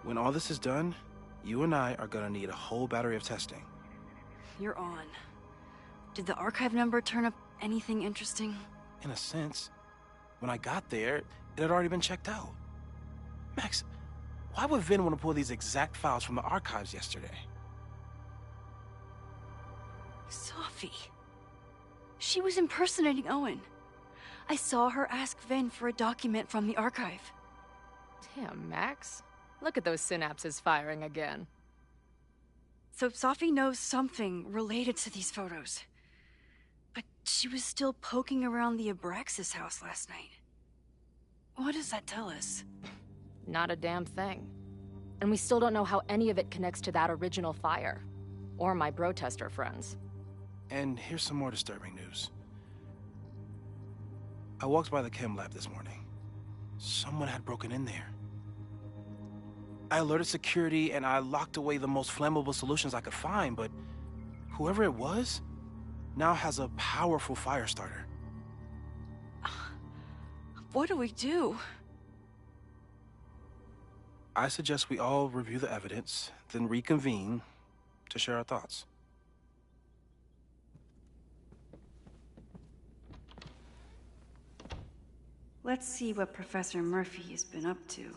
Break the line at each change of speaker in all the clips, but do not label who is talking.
When all this is done, you and I are gonna need a whole battery of testing.
You're on. Did the archive number turn up anything interesting?
In a sense, when I got there, it had already been checked out. Max, why would Vin want to pull these exact files from the archives yesterday?
Sophie. She was impersonating Owen. I saw her ask Vin for a document from the archive.
Damn, Max. Look at those synapses firing again.
So Sophie knows something related to these photos. But she was still poking around the Abraxas house last night. What does that tell us?
Not a damn thing. And we still don't know how any of it connects to that original fire. Or my bro-tester friends.
And here's some more disturbing news. I walked by the chem lab this morning. Someone had broken in there. I alerted security and I locked away the most flammable solutions I could find, but whoever it was now has a powerful fire starter.
What do we do?
I suggest we all review the evidence, then reconvene to share our thoughts.
Let's see what Professor Murphy has been up to.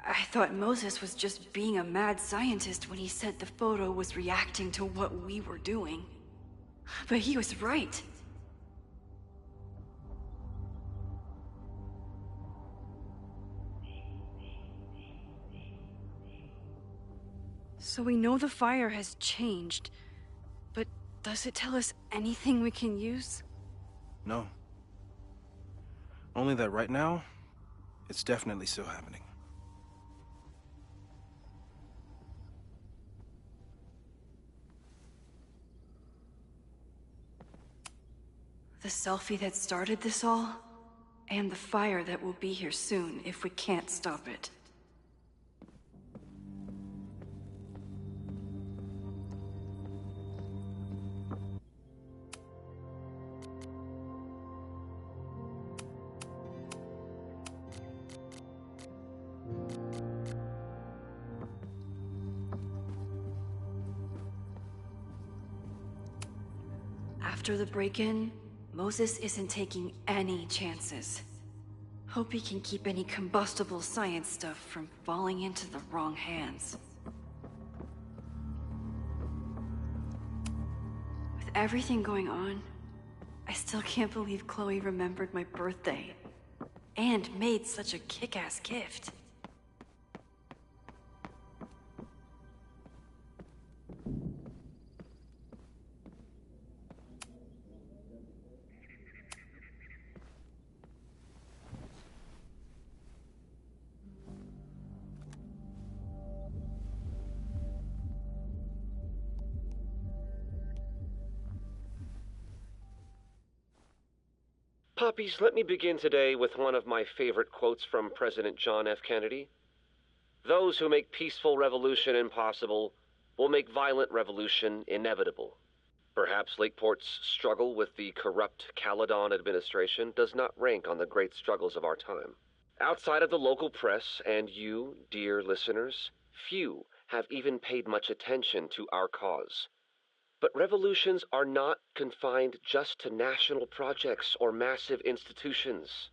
I thought Moses was just being a mad scientist when he said the photo was reacting to what we were doing. But he was right. So we know the fire has changed, but does it tell us anything we can use?
No. Only that right now, it's definitely still happening.
The selfie that started this all, and the fire that will be here soon if we can't stop it. After the break-in, Moses isn't taking any chances. Hope he can keep any combustible science stuff from falling into the wrong hands. With everything going on, I still can't believe Chloe remembered my birthday. And made such a kick-ass gift.
Poppies, let me begin today with one of my favorite quotes from President John F. Kennedy. "Those who make peaceful revolution impossible will make violent revolution inevitable." Perhaps Lakeport's struggle with the corrupt Caledon administration does not rank on the great struggles of our time. Outside of the local press and you, dear listeners, few have even paid much attention to our cause. But revolutions are not confined just to national projects or massive institutions.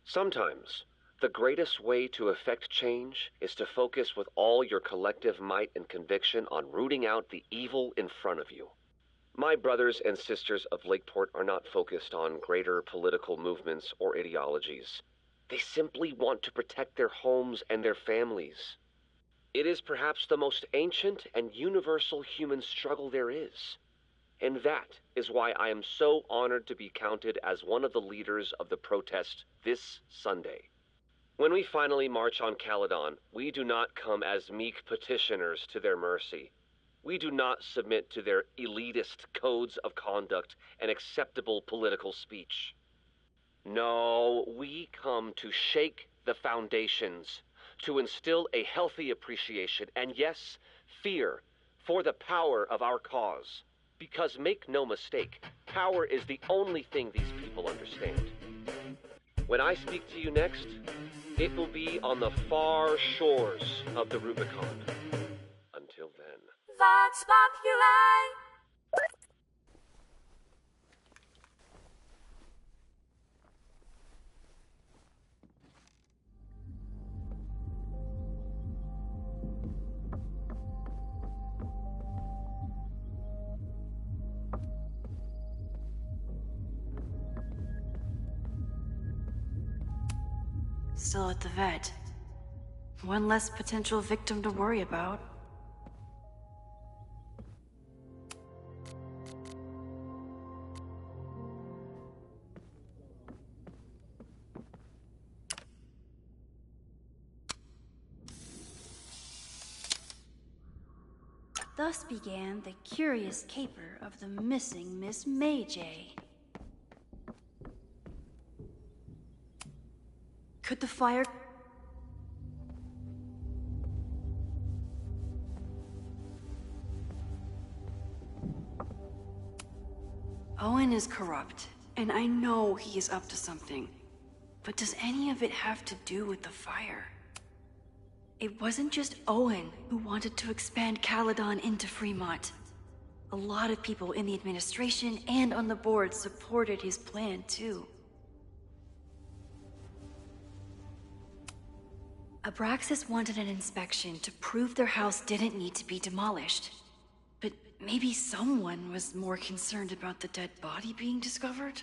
Sometimes, the greatest way to effect change is to focus with all your collective might and conviction on rooting out the evil in front of you. My brothers and sisters of Lakeport are not focused on greater political movements or ideologies. They simply want to protect their homes and their families. It is perhaps the most ancient and universal human struggle there is. And that is why I am so honored to be counted as one of the leaders of the protest this Sunday. When we finally march on Caledon, we do not come as meek petitioners to their mercy. We do not submit to their elitist codes of conduct and acceptable political speech. No, we come to shake the foundations, to instill a healthy appreciation, and yes, fear, for the power of our cause. Because make no mistake, power is the only thing these people understand. When I speak to you next, it will be on the far shores of the Rubicon. Until then.
Vox Populi!
Still at the vet. One less potential victim to worry about. Thus began the curious caper of the missing Miss May J. Could the fire... Owen is corrupt, and I know he is up to something. But does any of it have to do with the fire? It wasn't just Owen who wanted to expand Caledon into Fremont. A lot of people in the administration and on the board supported his plan, too. Abraxas wanted an inspection to prove their house didn't need to be demolished. But maybe someone was more concerned about the dead body being discovered?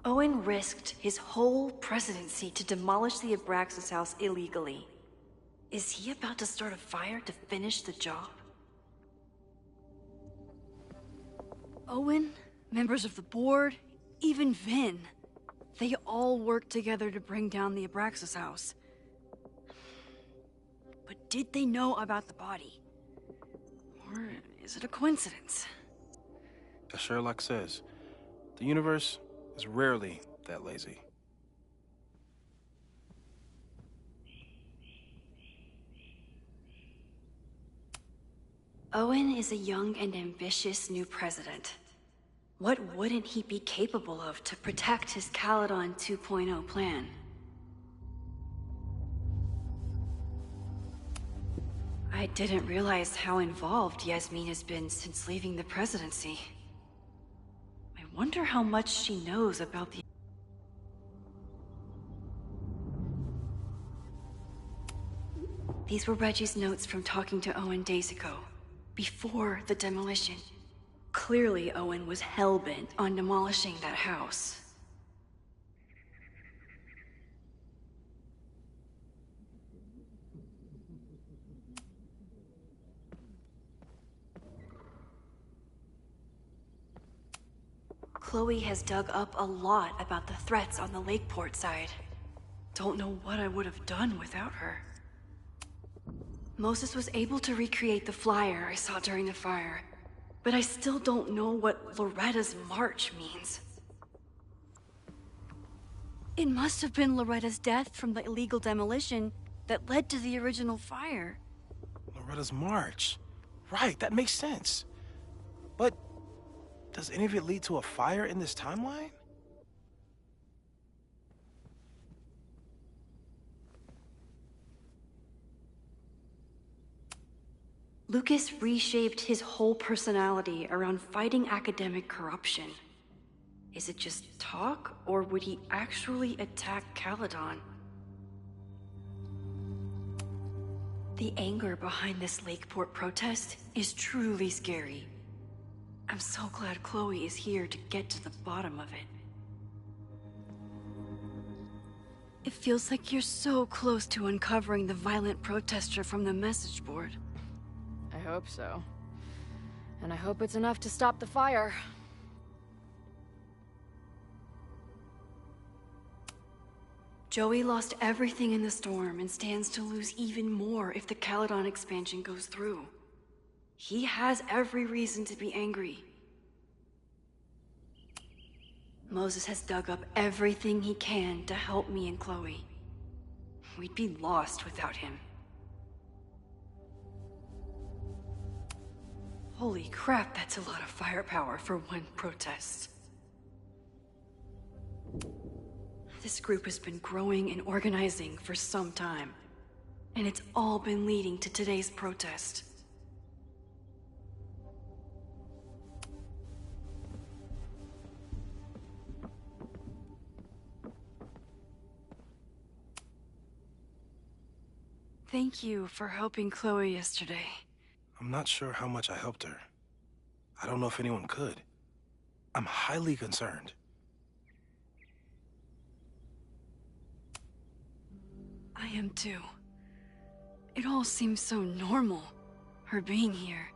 Owen risked his whole presidency to demolish the Abraxas house illegally. Is he about to start a fire to finish the job? Owen, members of the board, even Vin. They all worked together to bring down the Abraxas house. But did they know about the body? Or is it a coincidence?
As Sherlock says, the universe is rarely that lazy.
Owen is a young and ambitious new president. What wouldn't he be capable of to protect his Caledon 2.0 plan? I didn't realize how involved Yasmin has been since leaving the presidency. I wonder how much she knows about the... These were Reggie's notes from talking to Owen days ago, before the demolition. Clearly, Owen was hell-bent on demolishing that house. Chloe has dug up a lot about the threats on the Lakeport side. Don't know what I would have done without her. Moses was able to recreate the flyer I saw during the fire, but I still don't know what Loretta's march means. It must have been Loretta's death from the illegal demolition that led to the original fire.
Loretta's march. Right, that makes sense. But does any of it lead to a fire in this timeline?
Lucas reshaped his whole personality around fighting academic corruption. Is it just talk, or would he actually attack Caledon? The anger behind this Lakeport protest is truly scary. I'm so glad Chloe is here to get to the bottom of it. It feels like you're so close to uncovering the violent protester from the message board.
I hope so. And I hope it's enough to stop the fire.
Joey lost everything in the storm and stands to lose even more if the Caledon expansion goes through. He has every reason to be angry. Moses has dug up everything he can to help me and Chloe. We'd be lost without him. Holy crap, that's a lot of firepower for one protest. This group has been growing and organizing for some time, and it's all been leading to today's protest. Thank you for helping Chloe yesterday.
I'm not sure how much I helped her. I don't know if anyone could. I'm highly concerned.
I am too. It all seems so normal, her being here.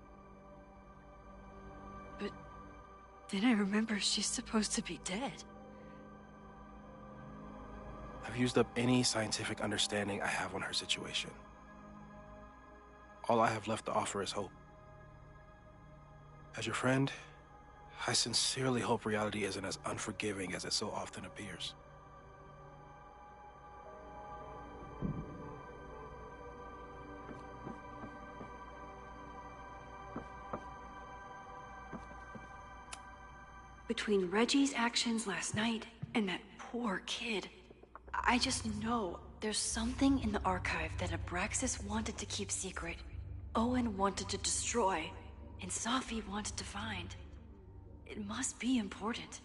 But then I remember she's supposed to be dead.
I've used up any scientific understanding I have on her situation. All I have left to offer is hope. As your friend, I sincerely hope reality isn't as unforgiving as it so often appears.
Between Reggie's actions last night and that poor kid, I just know there's something in the archive that Abraxas wanted to keep secret, Owen wanted to destroy, and Safi wanted to find. It must be important.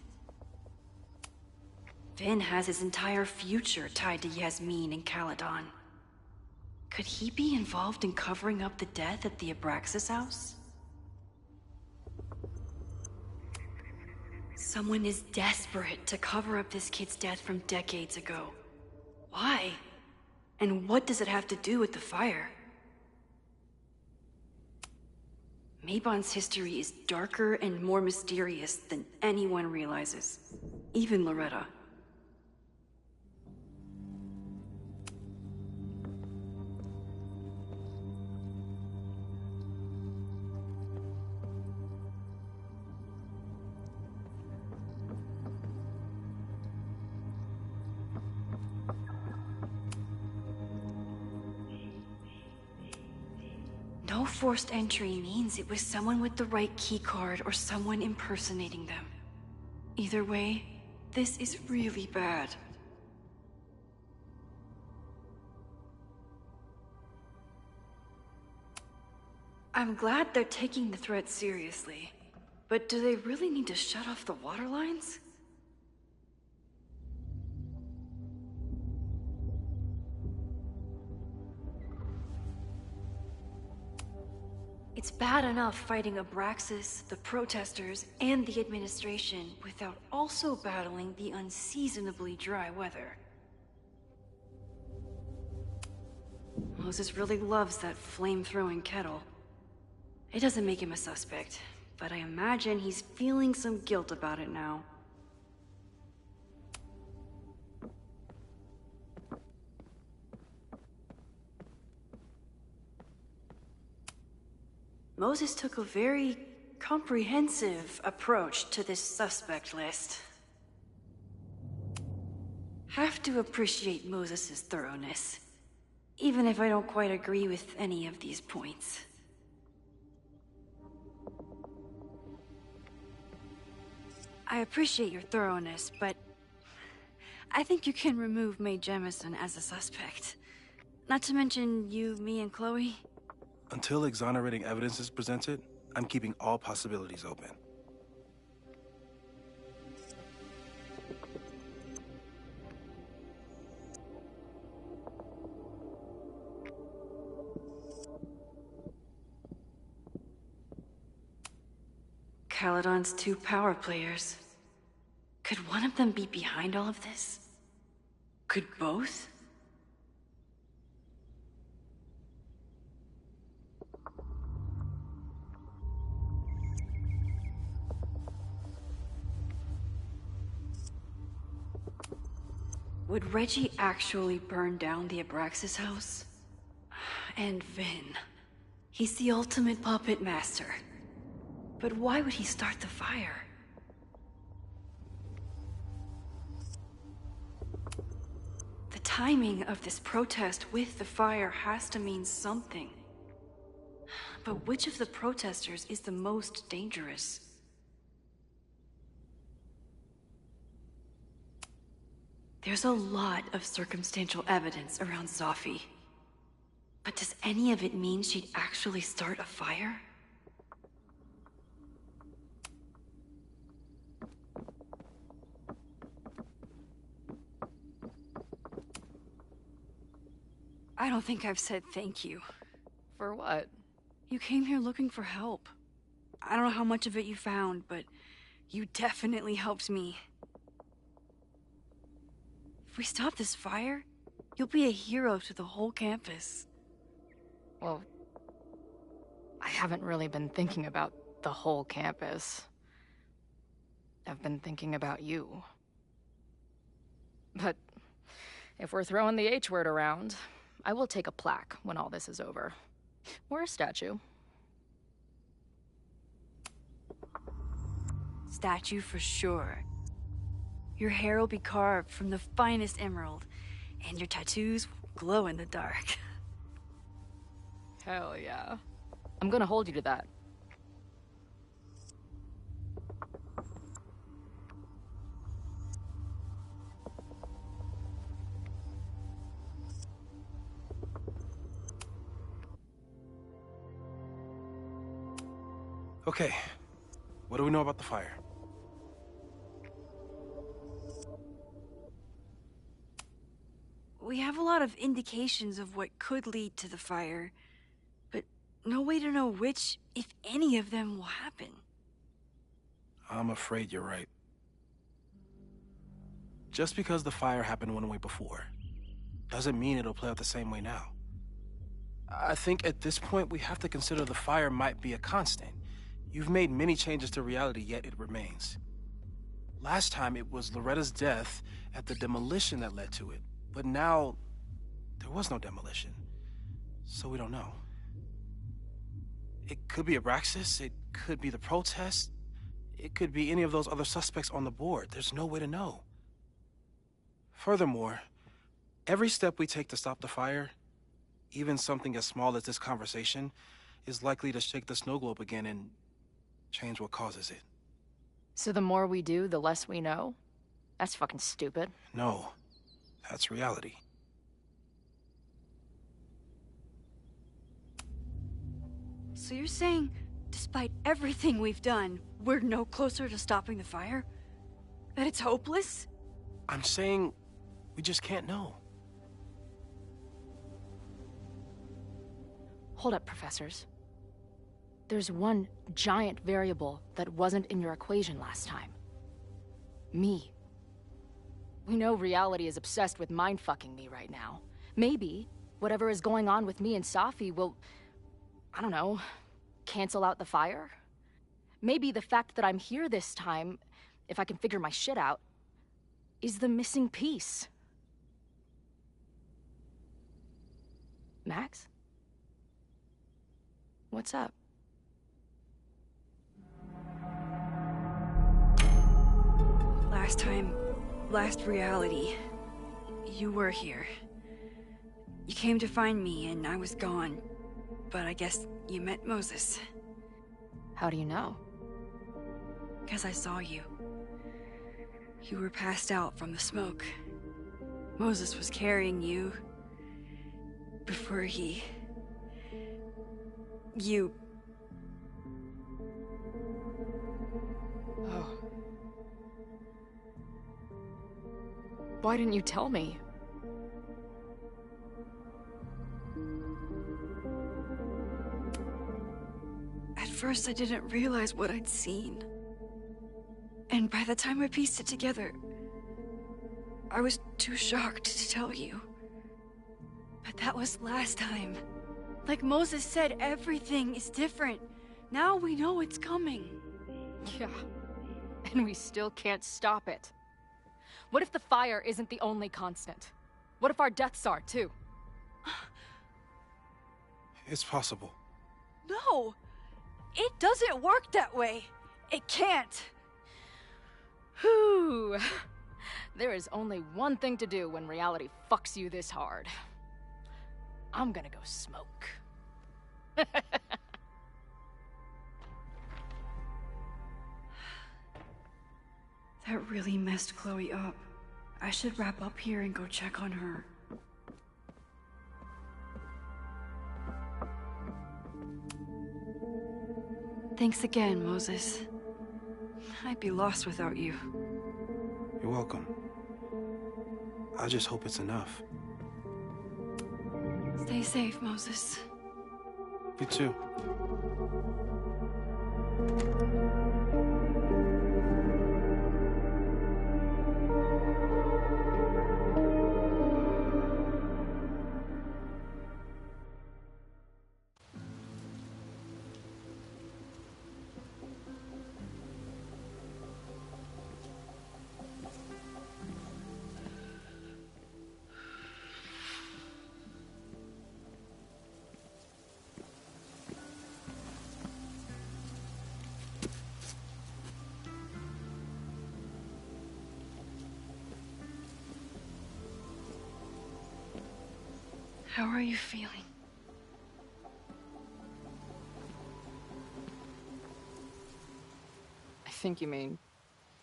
Finn has his entire future tied to Yasmin and Caledon. Could he be involved in covering up the death at the Abraxas house? Someone is desperate to cover up this kid's death from decades ago. Why? And what does it have to do with the fire? Mabon's history is darker and more mysterious than anyone realizes. Even Loretta. No forced entry means it was someone with the right keycard or someone impersonating them. Either way, this is really bad. I'm glad they're taking the threat seriously, but do they really need to shut off the water lines? It's bad enough fighting Abraxas, the protesters, and the administration without also battling the unseasonably dry weather. Moses really loves that flame-throwing kettle. It doesn't make him a suspect, but I imagine he's feeling some guilt about it now. Moses took a very comprehensive approach to this suspect list. Have to appreciate Moses' thoroughness, even if I don't quite agree with any of these points. I appreciate your thoroughness, but I think you can remove Mae Jemison as a suspect. Not to mention you, me, and Chloe.
Until exonerating evidence is presented, I'm keeping all possibilities open.
Caledon's two power players. Could one of them be behind all of this? Could both? Would Reggie actually burn down the Abraxas house? And Vin. He's the ultimate puppet master. But why would he start the fire? timing of this protest with the fire has to mean something. But which of the protesters is the most dangerous? There's a lot of circumstantial evidence around Zofie. But does any of it mean she'd actually start a fire? I don't think I've said thank you.
For what?
You came here looking for help. I don't know how much of it you found, but you definitely helped me. If we stop this fire, you'll be a hero to the whole campus.
Well, I haven't really been thinking about the whole campus. I've been thinking about you. But if we're throwing the H word around, I will take a plaque when all this is over. Or a statue.
Statue for sure. Your hair will be carved from the finest emerald, and your tattoos will glow in the dark.
Hell yeah. I'm gonna hold you to that.
Okay, what do we know about the fire?
We have a lot of indications of what could lead to the fire, but no way to know which, if any of them, will happen.
I'm afraid you're right. Just because the fire happened one way before, doesn't mean it'll play out the same way now. I think at this point we have to consider the fire might be a constant. You've made many changes to reality, yet it remains. Last time it was Loretta's death at the demolition that led to it. But now, there was no demolition. So we don't know. It could be Abraxas, it could be the protest, it could be any of those other suspects on the board. There's no way to know. Furthermore, every step we take to stop the fire, even something as small as this conversation, is likely to shake the snow globe again and change what causes it.
So the more we do, the less we know? That's fucking stupid.
No, that's reality.
So you're saying, despite everything we've done, we're no closer to stopping the fire? That it's hopeless?
I'm saying we just can't know.
Hold up, professors. There's one giant variable that wasn't in your equation last time. Me. We know reality is obsessed with mind-fucking me right now. Maybe whatever is going on with me and Zofie will, I don't know, cancel out the fire? Maybe the fact that I'm here this time, if I can figure my shit out, is the missing piece. Max? What's up?
Last reality, you were here. You came to find me and I was gone, but I guess you met Moses.
How do you know?
'Cause I saw you. You were passed out from the smoke. Moses was carrying you before you...
Oh. Why didn't you tell me?
At first, I didn't realize what I'd seen. And by the time I pieced it together, I was too shocked to tell you. But that was last time. Like Moses said, everything is different. Now we know it's coming.
Yeah. And we still can't stop it. What if the fire isn't the only constant? What if our deaths are, too?
It's possible.
No! It doesn't work that way! It can't!
Whew. There is only one thing to do when reality fucks you this hard. I'm gonna go smoke.
That really messed Chloe up. I should wrap up here and go check on her. Thanks again, Moses. I'd be lost without you.
You're welcome. I just hope it's enough.
Stay safe, Moses.
You too.
How are you feeling?
I think you mean,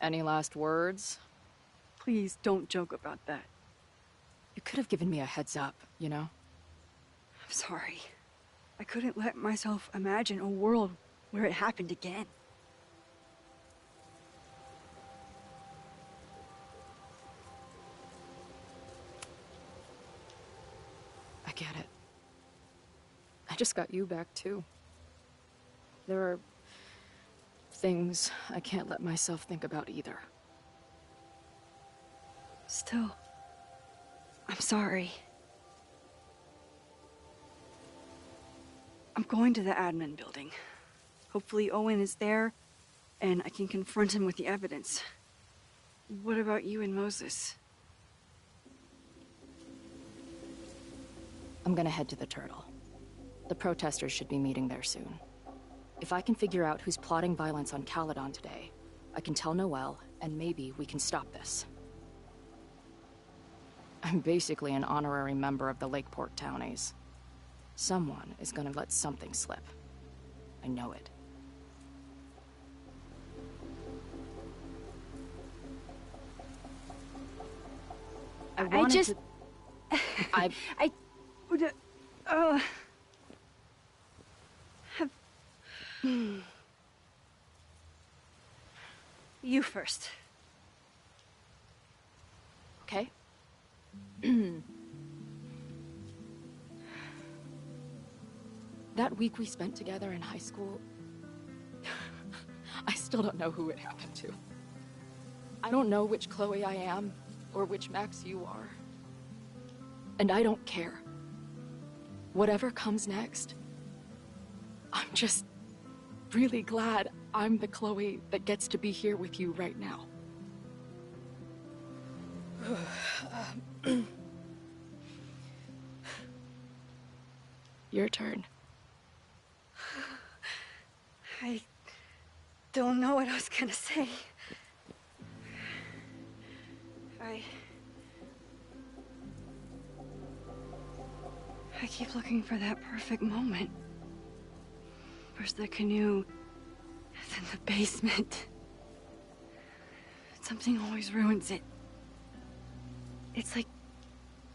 any last words?
Please don't joke about that.
You could have given me a heads up, you know?
I'm sorry. I couldn't let myself imagine a world where it happened again.
I get it. I just got you back, too. There are things I can't let myself think about either.
Still, I'm sorry. I'm going to the admin building. Hopefully Owen is there, and I can confront him with the evidence. What about you and Moses?
I'm gonna head to the Turtle. The protesters should be meeting there soon. If I can figure out who's plotting violence on Caledon today, I can tell Noelle, and maybe we can stop this. I'm basically an honorary member of the Lakeport Townies. Someone is gonna let something slip. I know it.
I just...
I
would... You first.
Okay? That week we spent together in high school, I still don't know who it happened to. I don't know which Chloe I am, or which Max you are. And I don't care. Whatever comes next, I'm just really glad I'm the Chloe that gets to be here with you right now. Your turn.
I don't know what I was gonna say. I keep looking for that perfect moment. First the canoe, then the basement. Something always ruins it. It's like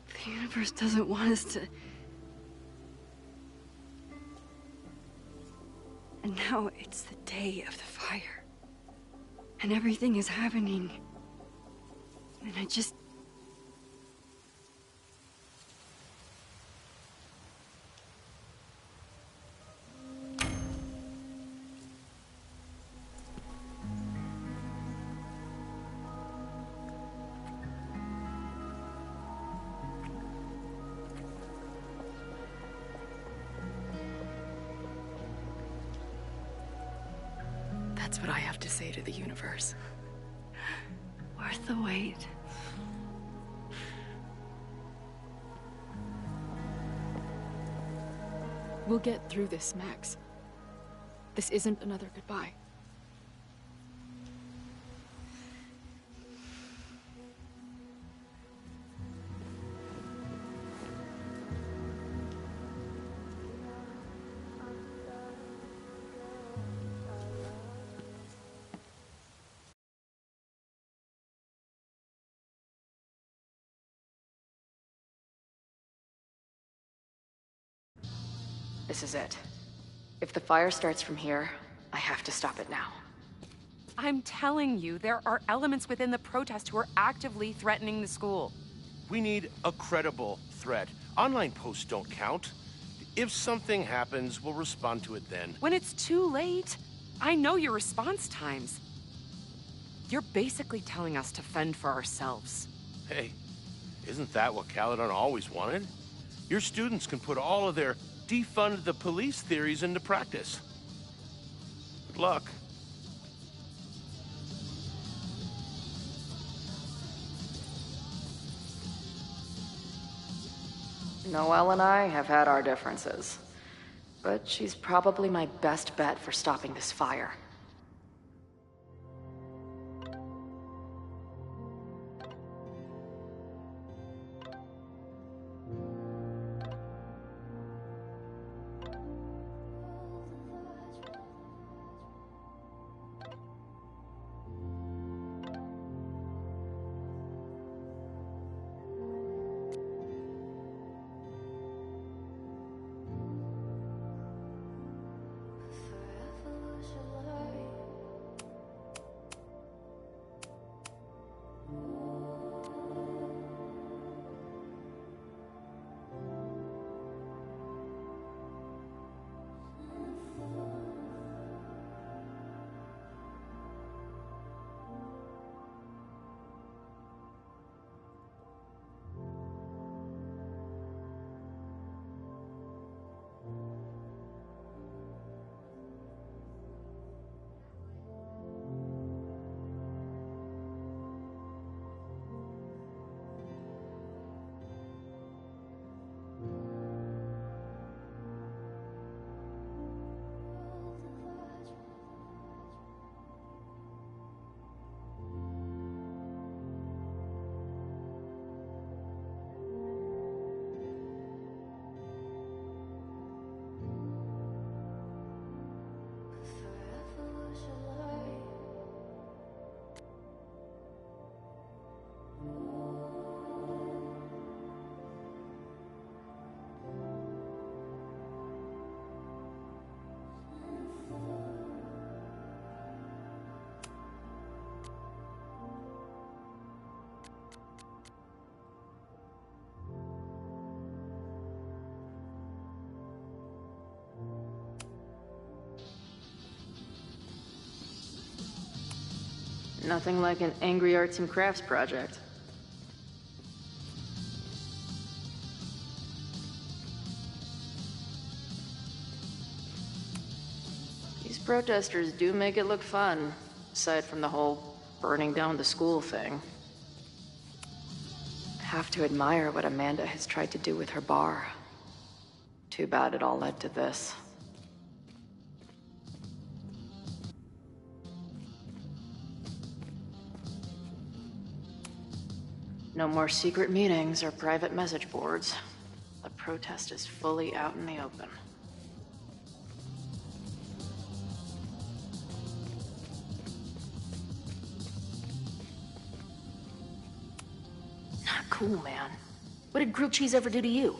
the universe doesn't want us to... And now it's the day of the fire. And everything is happening. And I just...
That's what I have to say to the universe.
Worth the wait.
We'll get through this, Max. This isn't another goodbye. This is it. If the fire starts from here, I have to stop it now.
I'm telling you, there are elements within the protest who are actively threatening the school.
We need a credible threat. Online posts don't count. If something happens, we'll respond to it then.
When it's too late, I know your response times. You're basically telling us to fend for ourselves.
Hey, isn't that what Caledon always wanted? Your students can put all of their defund the police theories into practice. Good luck.
Noelle and I have had our differences, but she's probably my best bet for stopping this fire. Nothing like an angry arts and crafts project. These protesters do make it look fun, aside from the whole burning down the school thing. Have to admire what Amanda has tried to do with her bar. Too bad it all led to this. No more secret meetings or private message boards. The protest is fully out in the open. Not cool, man. What did grilled cheese ever do to you?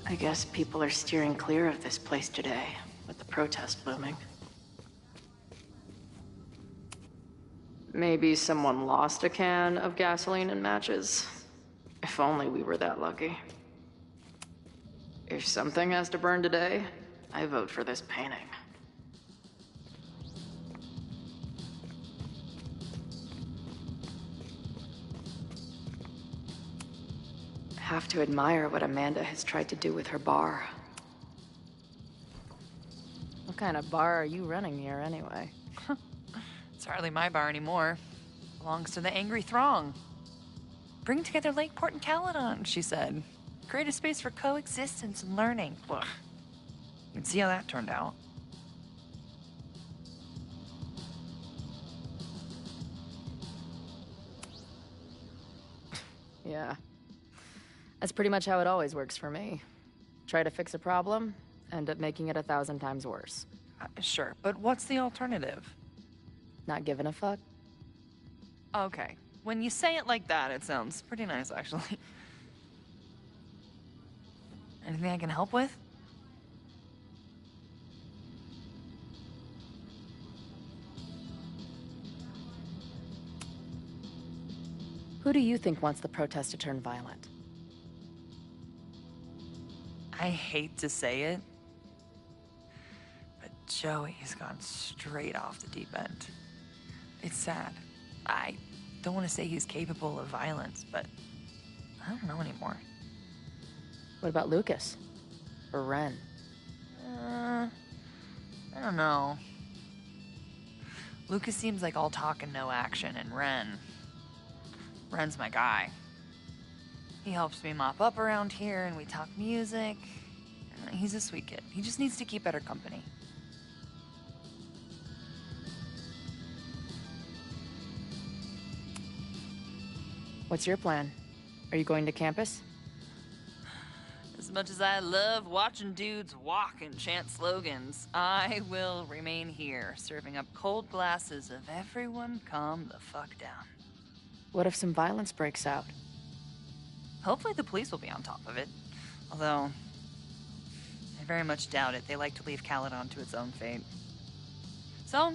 I guess people are steering clear of this place today, with the protest looming. Maybe someone lost a can of gasoline and matches. If only we were that lucky. If something has to burn today, I vote for this painting. Have to admire what Amanda has tried to do with her bar. What kind of bar are you running here, anyway?
It's hardly my bar anymore. Belongs to the Angry Throng. Bring together Lakeport and Caledon, she said. Create a space for coexistence and learning. Ugh. You can see how that turned out.
Yeah. That's pretty much how it always works for me. Try to fix a problem, end up making it 1,000 times worse.
Sure, but what's the alternative?
Not giving a fuck?
Okay. When you say it like that, it sounds pretty nice, actually. Anything I can help with?
Who do you think wants the protest to turn violent?
I hate to say it, but Joey's gone straight off the deep end. It's sad. I don't want to say he's capable of violence, but I don't know anymore.
What about Lucas? Or Ren?
I don't know. Lucas seems like all talk and no action, and Ren's my guy. He helps me mop up around here, and we talk music. He's a sweet kid. He just needs to keep better company.
What's your plan? Are you going to campus?
As much as I love watching dudes walk and chant slogans, I will remain here, serving up cold glasses of everyone calm the fuck down.
What if some violence breaks out?
Hopefully the police will be on top of it. Although, I very much doubt it. They like to leave Caledon to its own fate. So,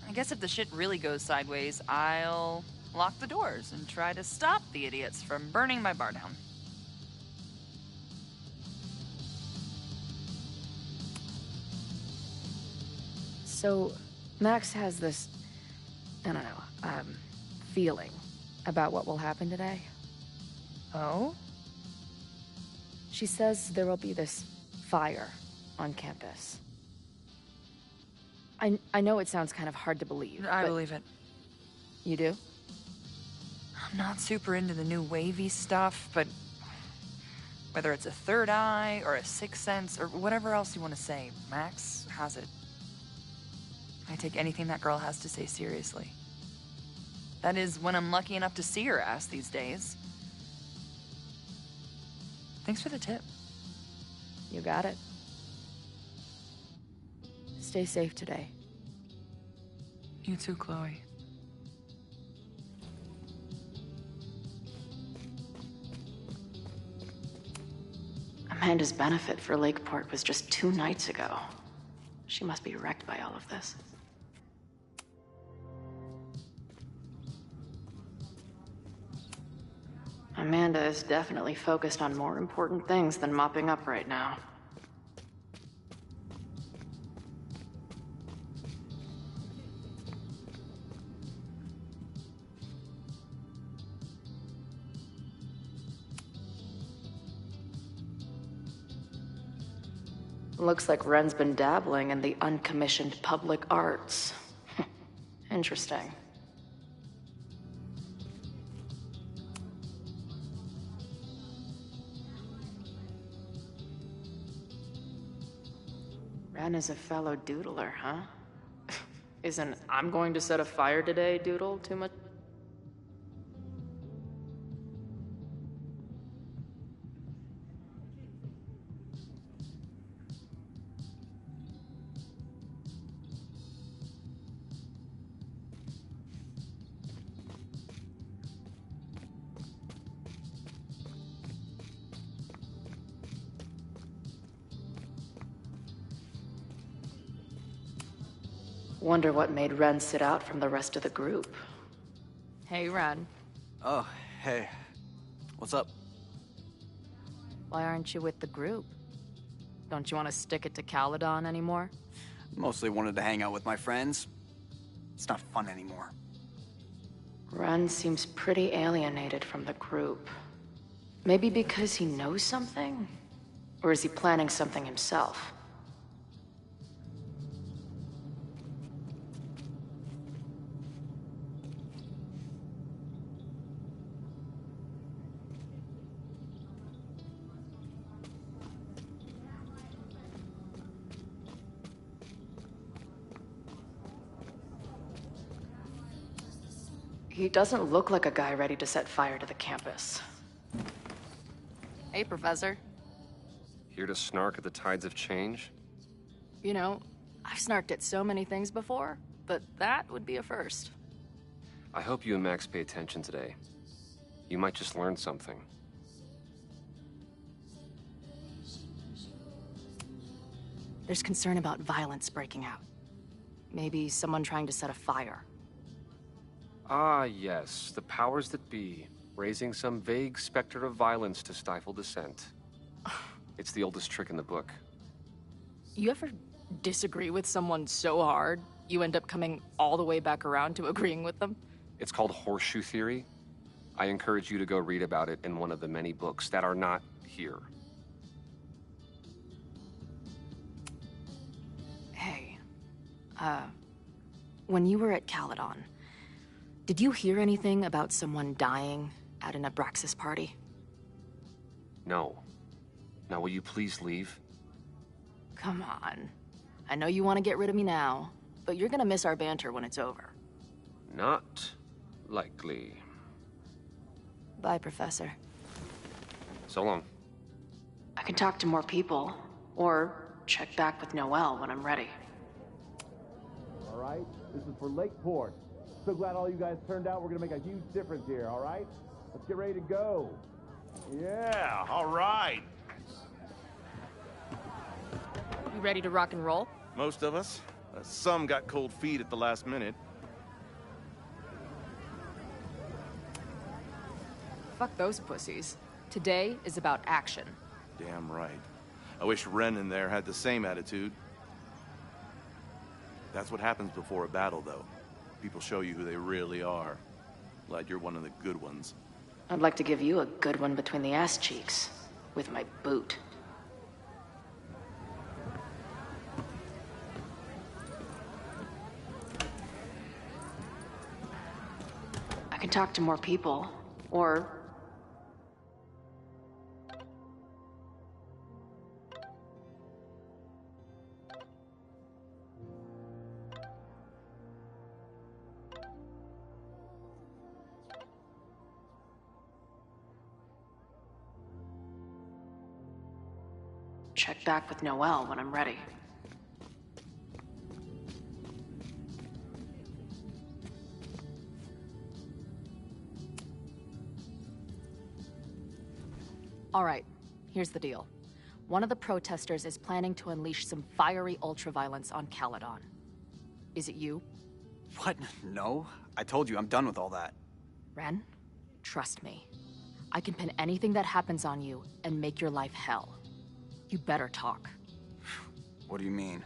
I guess if the shit really goes sideways, I'll lock the doors and try to stop the idiots from burning my bar down.
So, Max has this, I don't know, feeling about what will happen today.
Oh?
She says there will be this fire on campus. I know it sounds kind of hard to believe.
I
but
believe it.
You do?
I'm not super into the new wavy stuff, but whether it's a third eye or a sixth sense or whatever else you want to say, Max has it. I take anything that girl has to say seriously. That is, when I'm lucky enough to see her ass these days. Thanks for the tip.
You got it. Stay safe today.
You too, Chloe.
Amanda's benefit for Lakeport was just 2 nights ago. She must be wrecked by all of this. Amanda is definitely focused on more important things than mopping up right now. Looks like Ren's been dabbling in the uncommissioned public arts. Interesting. Ren is a fellow doodler, huh? Isn't "I'm going to set a fire today" doodle too much? Wonder what made Ren sit out from the rest of the group. Hey, Ren.
Oh, hey. What's up?
Why aren't you with the group? Don't you want to stick it to Caledon anymore?
Mostly wanted to hang out with my friends. It's not fun anymore.
Ren seems pretty alienated from the group. Maybe because he knows something? Or is he planning something himself? He doesn't look like a guy ready to set fire to the campus. Hey, Professor.
Here to snark at the tides of change?
You know, I've snarked at so many things before, but that would be a first.
I hope you and Max pay attention today. You might just learn something.
There's concern about violence breaking out. Maybe someone trying to set a fire.
Ah, yes, the powers that be, raising some vague specter of violence to stifle dissent. It's the oldest trick in the book.
You ever disagree with someone so hard, you end up coming all the way back around to agreeing with them?
It's called horseshoe theory. I encourage you to go read about it in one of the many books that are not here.
Hey, when you were at Caledon, did you hear anything about someone dying at an Abraxas party?
No. Now will you please leave?
Come on. I know you want to get rid of me now, but you're gonna miss our banter when it's over.
Not likely.
Bye, Professor.
So long.
I can talk to more people, or check back with Noelle when I'm ready.
All right, this is for Lakeport. So glad all you guys turned out. We're gonna make a huge difference here, all right? Let's get ready to go.
Yeah, all right.
You ready to rock and roll?
Most of us. Some got cold feet at the last minute.
Fuck those pussies. Today is about action.
Damn right. I wish Ren in there had the same attitude. That's what happens before a battle, though. People show you who they really are. Glad you're one of the good ones.
I'd like to give you a good one between the ass cheeks. With my boot. I can talk to more people, or... check back with Noelle when I'm ready. All right, here's the deal. One of the protesters is planning to unleash some fiery ultraviolence on Caledon. Is it you?
What? No. I told you, I'm done with all that.
Ren, trust me. I can pin anything that happens on you and make your life hell. You better talk.
What do you mean?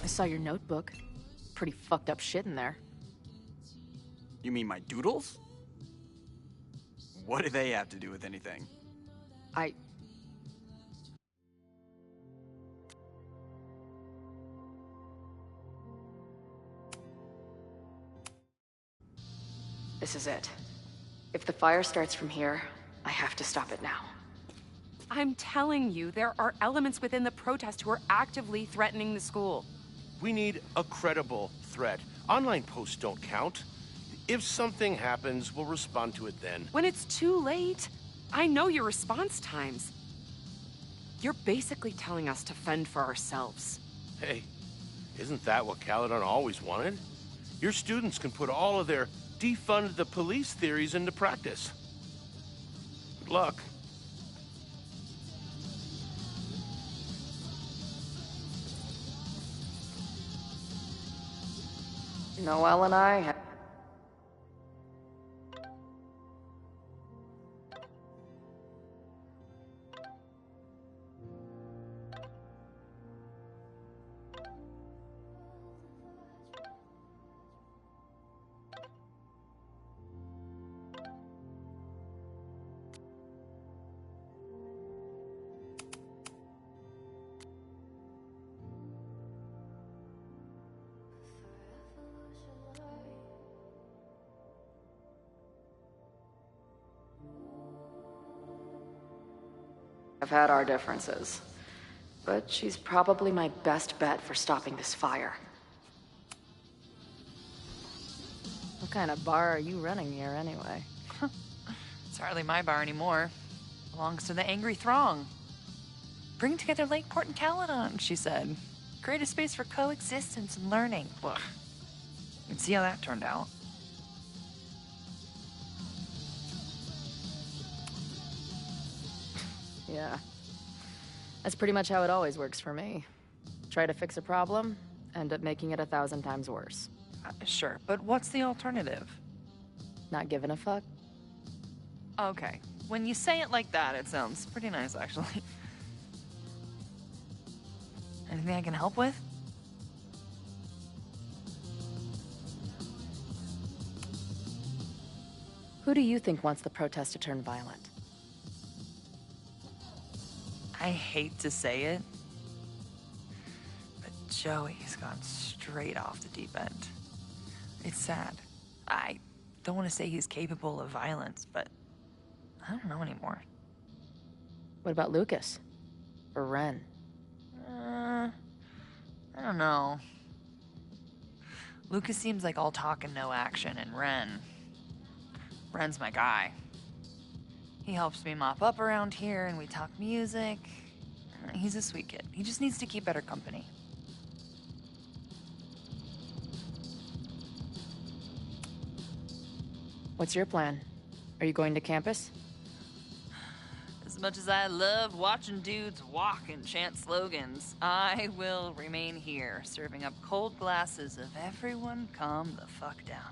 I saw your notebook. Pretty fucked up shit in there.
You mean my doodles? What do they have to do with anything? This is it. If the fire starts from here, I have to stop it now.
I'm telling you, there are elements within the protest who are actively threatening the school.
We need a credible threat. Online posts don't count. If something happens, we'll respond to it then.
When it's too late, I know your response times. You're basically telling us to fend for ourselves.
Hey, isn't that what Caledon always wanted? Your students can put all of their defund the police theories into practice. Good luck.
Noelle and I have... I've had our differences, but she's probably my best bet for stopping this fire. What kind of bar are you running here, anyway?
It's hardly my bar anymore. Belongs to the angry throng. Bring together Lakeport and Caledon, she said. Create a space for coexistence and learning. Ugh. You can see how that turned out.
Yeah. That's pretty much how it always works for me. Try to fix a problem, end up making it 1,000 times worse.
Sure, but what's the alternative?
Not giving a fuck?
Okay, when you say it like that, it sounds pretty nice, actually. Anything I can help with?
Who do you think wants the protest to turn violent?
I hate to say it, but Joey's gone straight off the deep end. It's sad. I don't want to say he's capable of violence, but I don't know anymore.
What about Lucas? Or Ren?
I don't know. Lucas seems like all talk and no action, and Ren's my guy. He helps me mop up around here, and we talk music. He's a sweet kid. He just needs to keep better company.
What's your plan? Are you going to campus?
As much as I love watching dudes walk and chant slogans, I will remain here, serving up cold glasses of everyone calm the fuck down.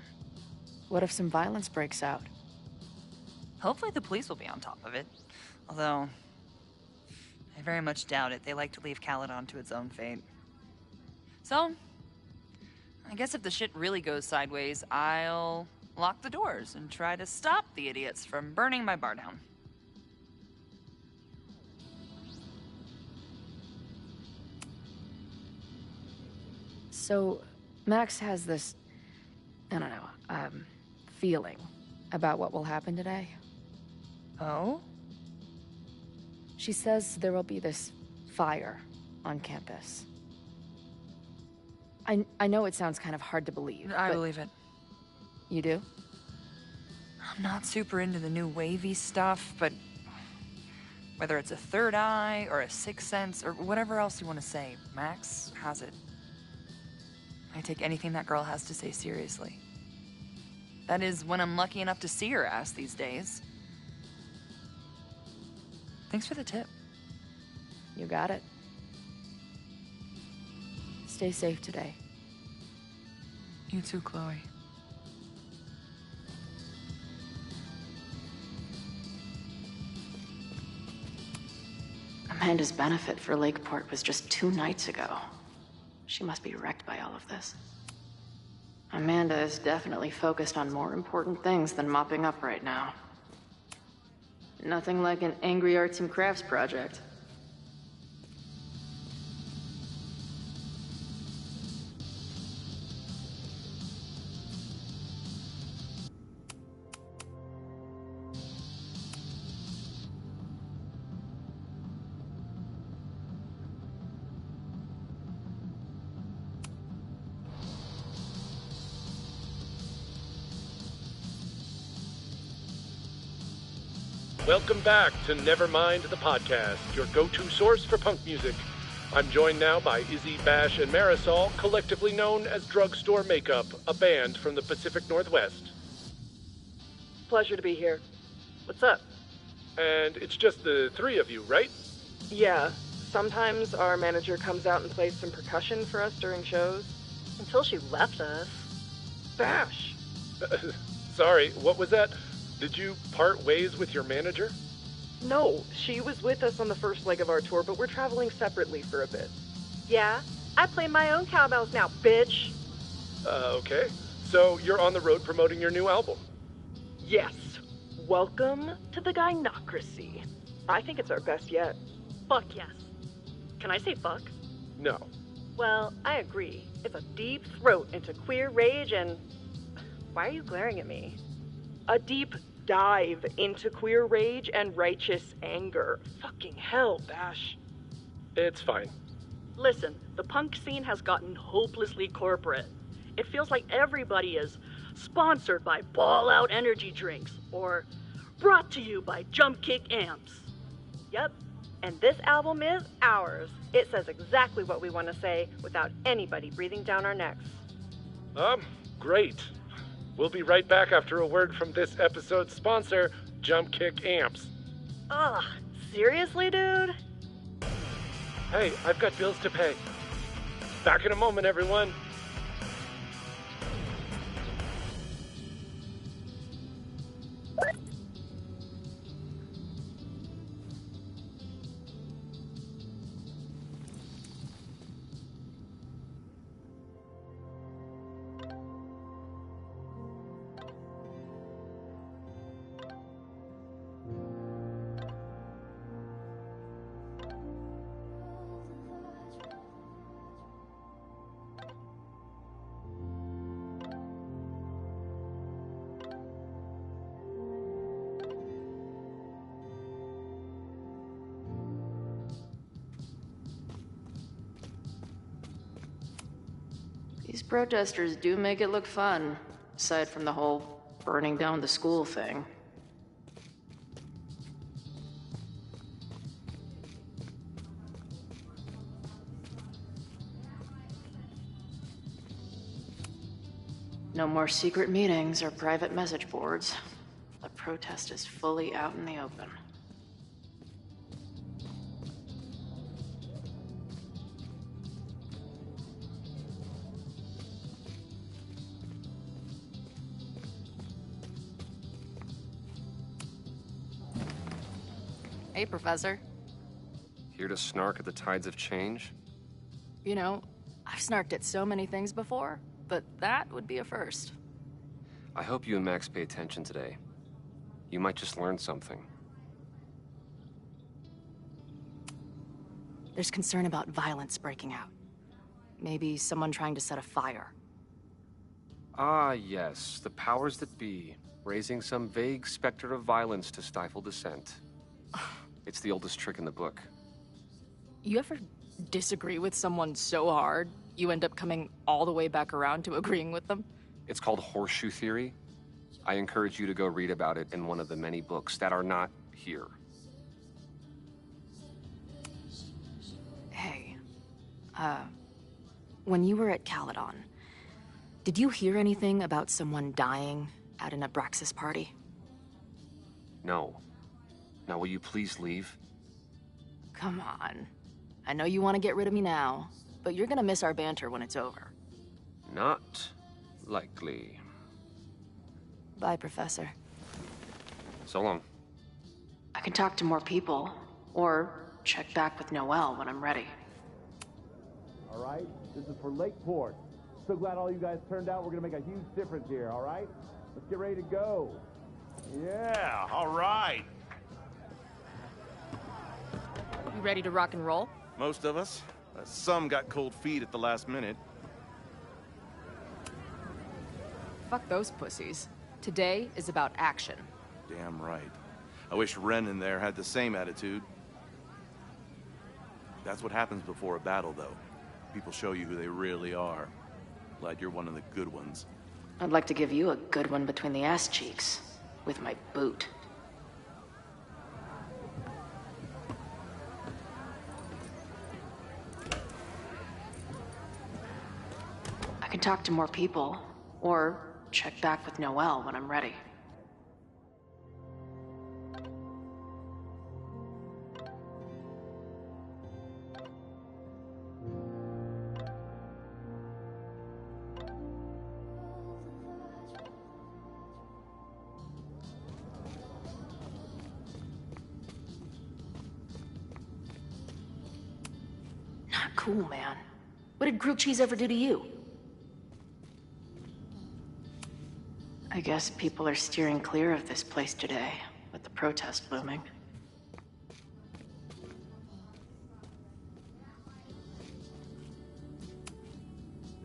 What if some violence breaks out?
Hopefully the police will be on top of it. Although, I very much doubt it. They like to leave Caledon to its own fate. So, I guess if the shit really goes sideways, I'll lock the doors and try to stop the idiots from burning my bar down.
So, Max has this, I don't know, feeling about what will happen today.
Oh?
She says there will be this fire on campus. I know it sounds kind of hard to believe.
I believe it.
You do?
I'm not super into the new wavy stuff, but whether it's a third eye or a sixth sense or whatever else you want to say, Max has it. I take anything that girl has to say seriously. That is, when I'm lucky enough to see her ass these days. Thanks for the tip.
You got it. Stay safe today.
You too, Chloe.
Amanda's benefit for Lakeport was just 2 nights ago. She must be wrecked by all of this. Amanda is definitely focused on more important things than mopping up right now. Nothing like an angry arts and crafts project.
Welcome back to Nevermind the Podcast, your go-to source for punk music. I'm joined now by Izzy, Bash, and Marisol, collectively known as Drugstore Makeup, a band from the Pacific Northwest.
Pleasure to be here. What's up?
And it's just the 3 of you, right?
Yeah. Sometimes our manager comes out and plays some percussion for us during shows. Until she left us. Bash!
Sorry, what was that? Did you part ways with your manager?
No, she was with us on the first leg of our tour, but we're traveling separately for a bit.
Yeah, I play my own cowbells now, bitch.
Okay. So you're on the road promoting your new album?
Yes. Welcome to the Gynocracy. I think it's our best yet.
Fuck yes. Can I say fuck?
No.
Well, I agree. It's a deep throat into queer rage and... Why are you glaring at me?
A deep dive into queer rage and righteous anger. Fucking hell, Bash.
It's fine.
Listen, the punk scene has gotten hopelessly corporate. It feels like everybody is sponsored by Ball Out energy drinks or brought to you by Jump Kick amps. Yep, and this album is ours. It says exactly what we want to say without anybody breathing down our necks.
Great. We'll be right back after a word from this episode's sponsor, Jump Kick Amps.
Ugh, Seriously, dude?
Hey, I've got bills to pay. Back in a moment, everyone.
These protesters do make it look fun, aside from the whole burning down the school thing. No more secret meetings or private message boards. The protest is fully out in the open. Hey, Professor.
Here to snark at the tides of change?
You know, I've snarked at so many things before, but that would be a first.
I hope you and Max pay attention today. You might just learn something.
There's concern about violence breaking out. Maybe someone trying to set a fire.
Ah, yes, the powers that be, raising some vague specter of violence to stifle dissent. It's the oldest trick in the book.
You ever disagree with someone so hard, you end up coming all the way back around to agreeing with them?
It's called horseshoe theory. I encourage you to go read about it in one of the many books that are not here.
Hey, when you were at Caledon, did you hear anything about someone dying at an Abraxas party?
No. Now, will you please leave?
Come on. I know you want to get rid of me now, but you're gonna miss our banter when it's over.
Not likely.
Bye, Professor.
So long.
I can talk to more people, or check back with Noelle when I'm ready.
All right? This is for Lakeport. So glad all you guys turned out. We're gonna make a huge difference here, all right? Let's get ready to go.
Yeah, all right.
You ready to rock and roll?
Most of us. Some got cold feet at the last minute.
Fuck those pussies. Today is about action.
Damn right. I wish Ren in there had the same attitude. That's what happens before a battle, though. People show you who they really are. Glad you're one of the good ones.
I'd like to give you a good one between the ass cheeks. With my boot. I can talk to more people, or check back with Noelle when I'm ready. Not cool, man. What did grilled cheese ever do to you? I guess people are steering clear of this place today, with the protest looming.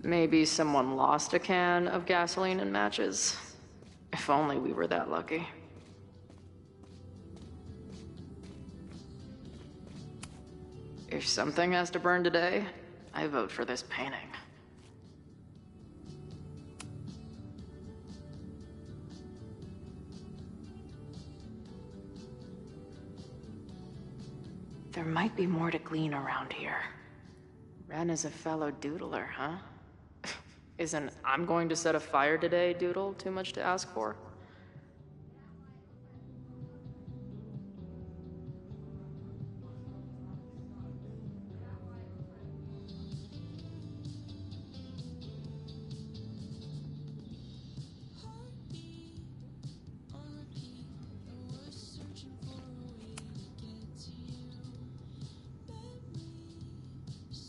Maybe someone lost a can of gasoline and matches. If only we were that lucky. If something has to burn today, I vote for this painting. There might be more to glean around here. Ren is a fellow doodler, huh? Isn't "I'm going to set a fire today" doodle too much to ask for?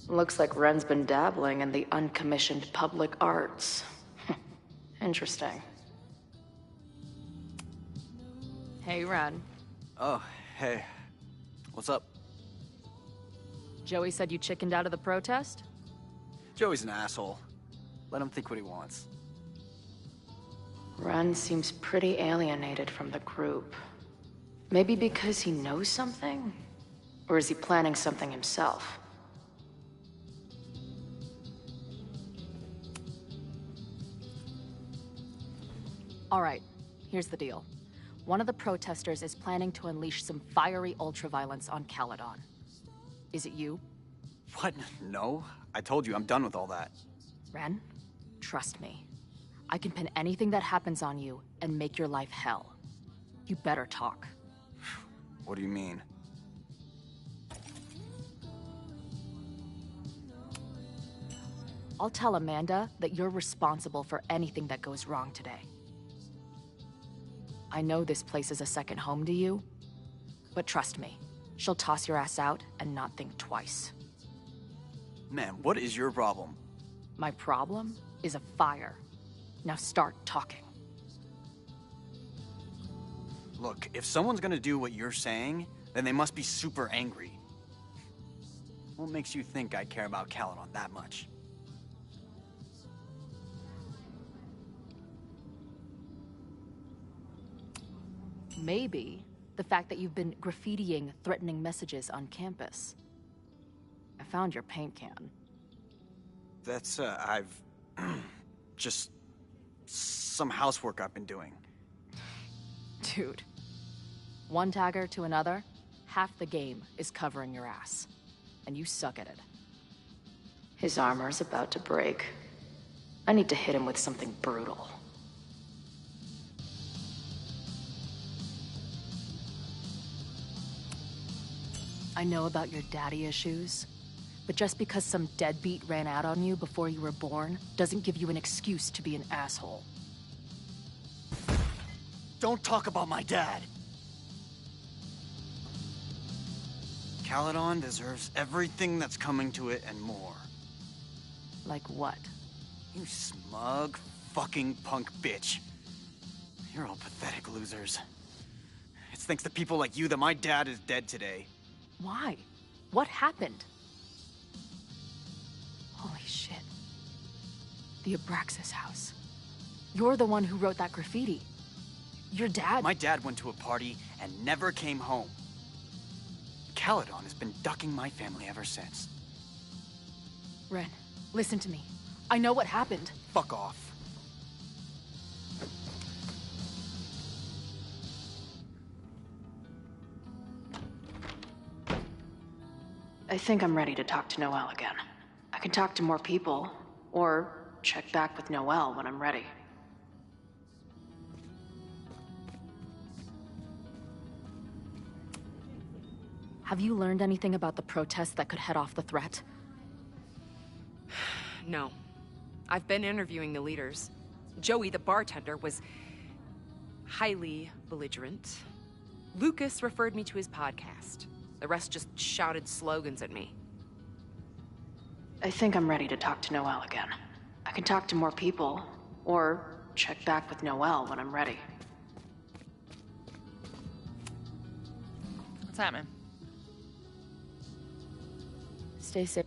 Looks like Ren's been dabbling in the uncommissioned public arts. Interesting. Hey, Ren.
Oh, hey. What's up?
Joey said you chickened out of the protest?
Joey's an asshole. Let him think what he wants.
Ren seems pretty alienated from the group. Maybe because he knows something? Or is he planning something himself? Alright, here's the deal. One of the protesters is planning to unleash some fiery ultraviolence on Caledon. Is it you?
What? No. I told you, I'm done with all that.
Ren, trust me. I can pin anything that happens on you and make your life hell. You better talk.
What do you mean?
I'll tell Amanda that you're responsible for anything that goes wrong today. I know this place is a second home to you, but trust me, she'll toss your ass out and not think twice.
Man, what is your problem?
My problem is a fire. Now start talking.
Look, if someone's gonna do what you're saying, then they must be super angry. What makes you think I care about Caledon that much?
Maybe the fact that you've been graffitiing threatening messages on campus. I found your paint can.
That's, I've... just... some housework I've been doing.
Dude. One tagger to another, half the game is covering your ass. And you suck at it. His armor's about to break. I need to hit him with something brutal. I know about your daddy issues, but just because some deadbeat ran out on you before you were born doesn't give you an excuse to be an asshole.
Don't talk about my dad! Caledon deserves everything that's coming to it and more.
Like what?
You smug, fucking punk bitch. You're all pathetic losers. It's thanks to people like you that my dad is dead today.
Why? What happened? Holy shit. The Abraxas house. You're the one who wrote that graffiti. Your dad...
My dad went to a party and never came home. Caledon has been ducking my family ever since.
Ren, listen to me. I know what happened.
Fuck off.
I think I'm ready to talk to Noelle again. I can talk to more people, or check back with Noelle when I'm ready. Have you learned anything about the protest that could head off the threat?
No. I've been interviewing the leaders. Joey, the bartender, was highly belligerent. Lucas referred me to his podcast. The rest just shouted slogans at me.
I think I'm ready to talk to Noelle again. I can talk to more people, or check back with Noelle when I'm ready.
What's happening?
Stay safe.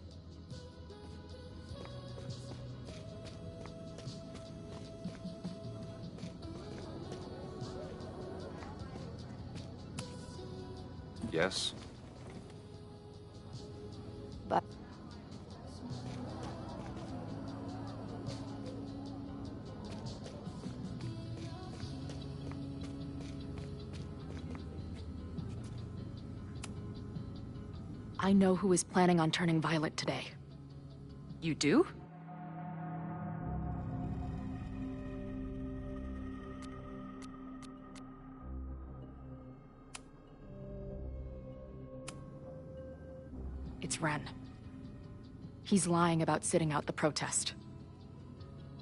Yes?
But... I know who is planning on turning violent today.
You do?
It's Ren. He's lying about sitting out the protest.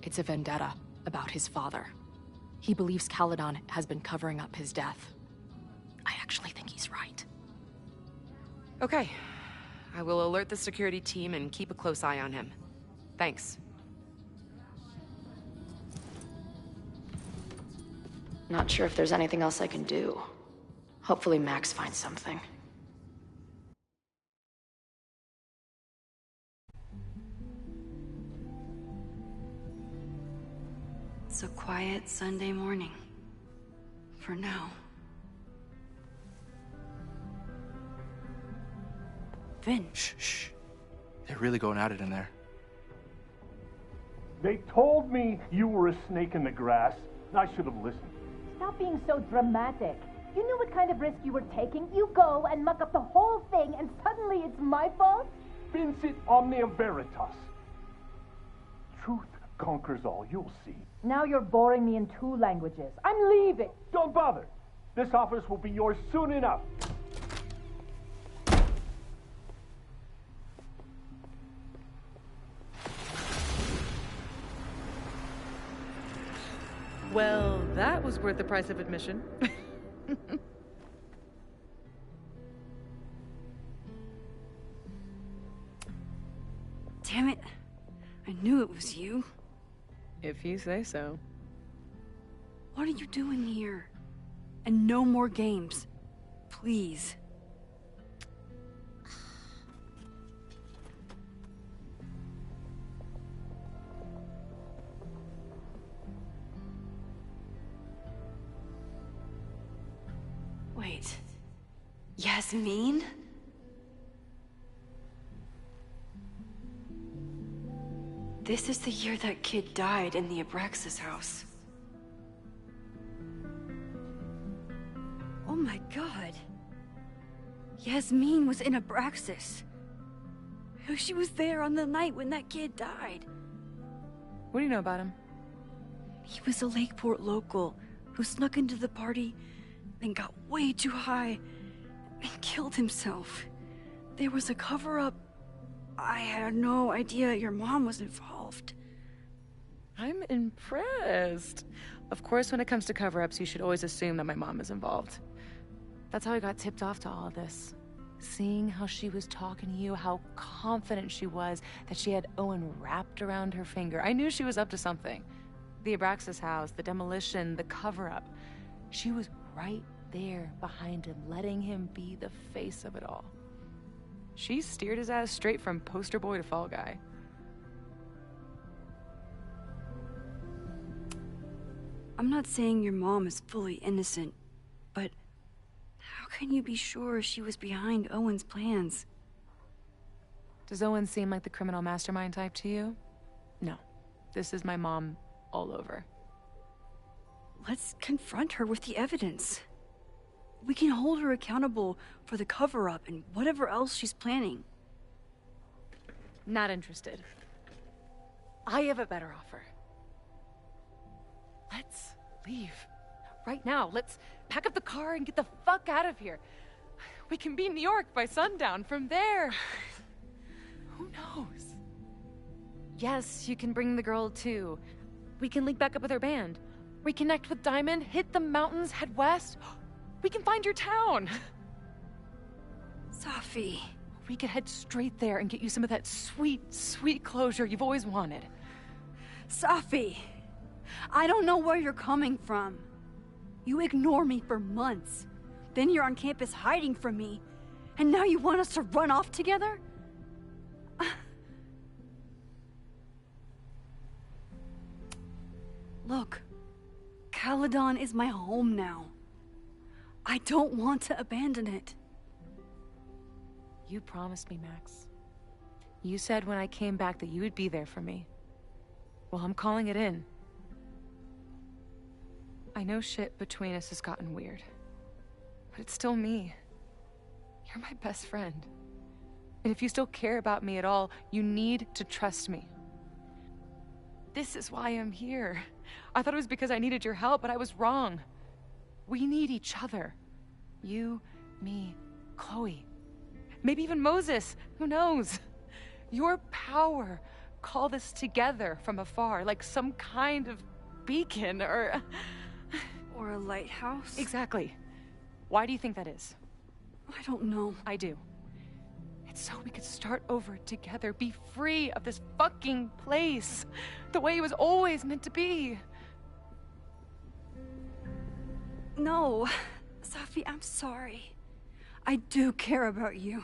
It's a vendetta about his father. He believes Caledon has been covering up his death. I actually think he's right.
Okay. I will alert the security team and keep a close eye on him. Thanks.
Not sure if there's anything else I can do. Hopefully Max finds something.
It's a quiet Sunday morning. For now. Vin.
Shh. They're really going at it in there.
They told me you were a snake in the grass. I should have listened.
Stop being so dramatic. You knew what kind of risk you were taking. You go and muck up the whole thing, and suddenly it's my fault?
Vincit omnia veritas. Truth conquers all, you'll see.
Now you're boring me in 2 languages. I'm leaving.
Don't bother. This office will be yours soon enough.
Well, that was worth the price of admission.
Damn it. I knew it was you.
If you say so.
What are you doing here? And no more games. Please. Wait. Yasmin? This is the year that kid died in the Abraxas house. Oh my god. Yasmin was in Abraxas. She was there on the night when that kid died.
What do you know about him?
He was a Lakeport local who snuck into the party, then got way too high, and killed himself. There was a cover-up. I had no idea your mom was involved.
I'm impressed. Of course, when it comes to cover-ups, you should always assume that my mom is involved. That's how I got tipped off to all of this. Seeing how she was talking to you, how confident she was that she had Owen wrapped around her finger. I knew she was up to something. The Abraxas house, the demolition, the cover-up. She was right there behind him, letting him be the face of it all. She steered his ass straight from poster boy to fall guy.
I'm not saying your mom is fully innocent, but how can you be sure she was behind Owen's plans?
Does Owen seem like the criminal mastermind type to you? No. This is my mom all over.
Let's confront her with the evidence. We can hold her accountable for the cover-up and whatever else she's planning.
Not interested. I have a better offer. Let's leave. Right now. Let's pack up the car and get the fuck out of here. We can be in New York by sundown. From there, who knows? Yes, you can bring the girl too. We can link back up with her band. Reconnect with Diamond, hit the mountains, head west. We can find your town.
Safi.
We could head straight there and get you some of that sweet, sweet closure you've always wanted.
Safi, I don't know where you're coming from. You ignore me for months. Then you're on campus hiding from me. And now you want us to run off together? Look, Caledon is my home now. I don't want to abandon it.
You promised me, Max. You said when I came back that you would be there for me. Well, I'm calling it in. I know shit between us has gotten weird. But it's still me. You're my best friend. And if you still care about me at all, you need to trust me. This is why I'm here. I thought it was because I needed your help, but I was wrong. We need each other. You, me, Chloe. Maybe even Moses. Who knows? Your power called us together from afar, like some kind of beacon or
a lighthouse?
Exactly. Why do you think that is?
I don't know.
I do.
It's so we could start over together, be free of this fucking place, the way it was always meant to be.
No, Safi, I'm sorry. I do care about you.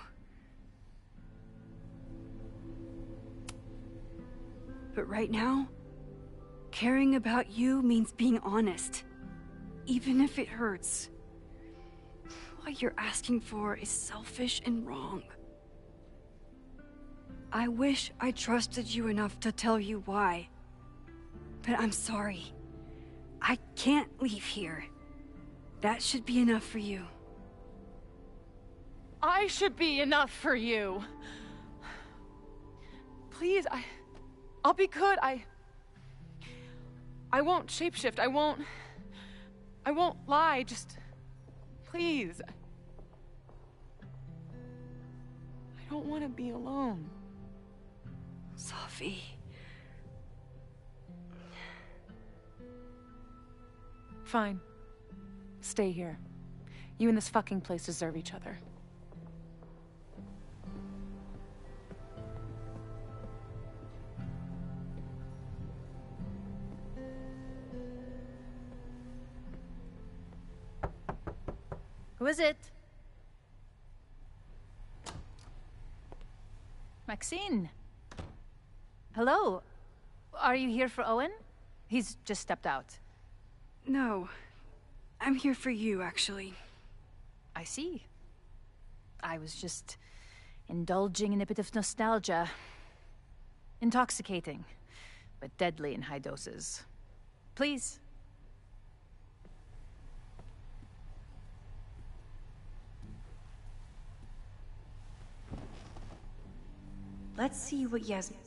But right now, caring about you means being honest, even if it hurts. What you're asking for is selfish and wrong. I wish I trusted you enough to tell you why. But I'm sorry. I can't leave here. That should be enough for you.
I should be enough for you. Please, I'll be good. I won't shapeshift. I won't lie. Just please. I don't want to be alone.
Safi.
Fine. Stay here. You and this fucking place deserve each other.
Who is it? Maxine. Hello. Are you here for Owen? He's just stepped out.
No. I'm here for you, actually.
I see. I was just indulging in a bit of nostalgia. Intoxicating, but deadly in high doses. Please.
Let's see what Yasmin...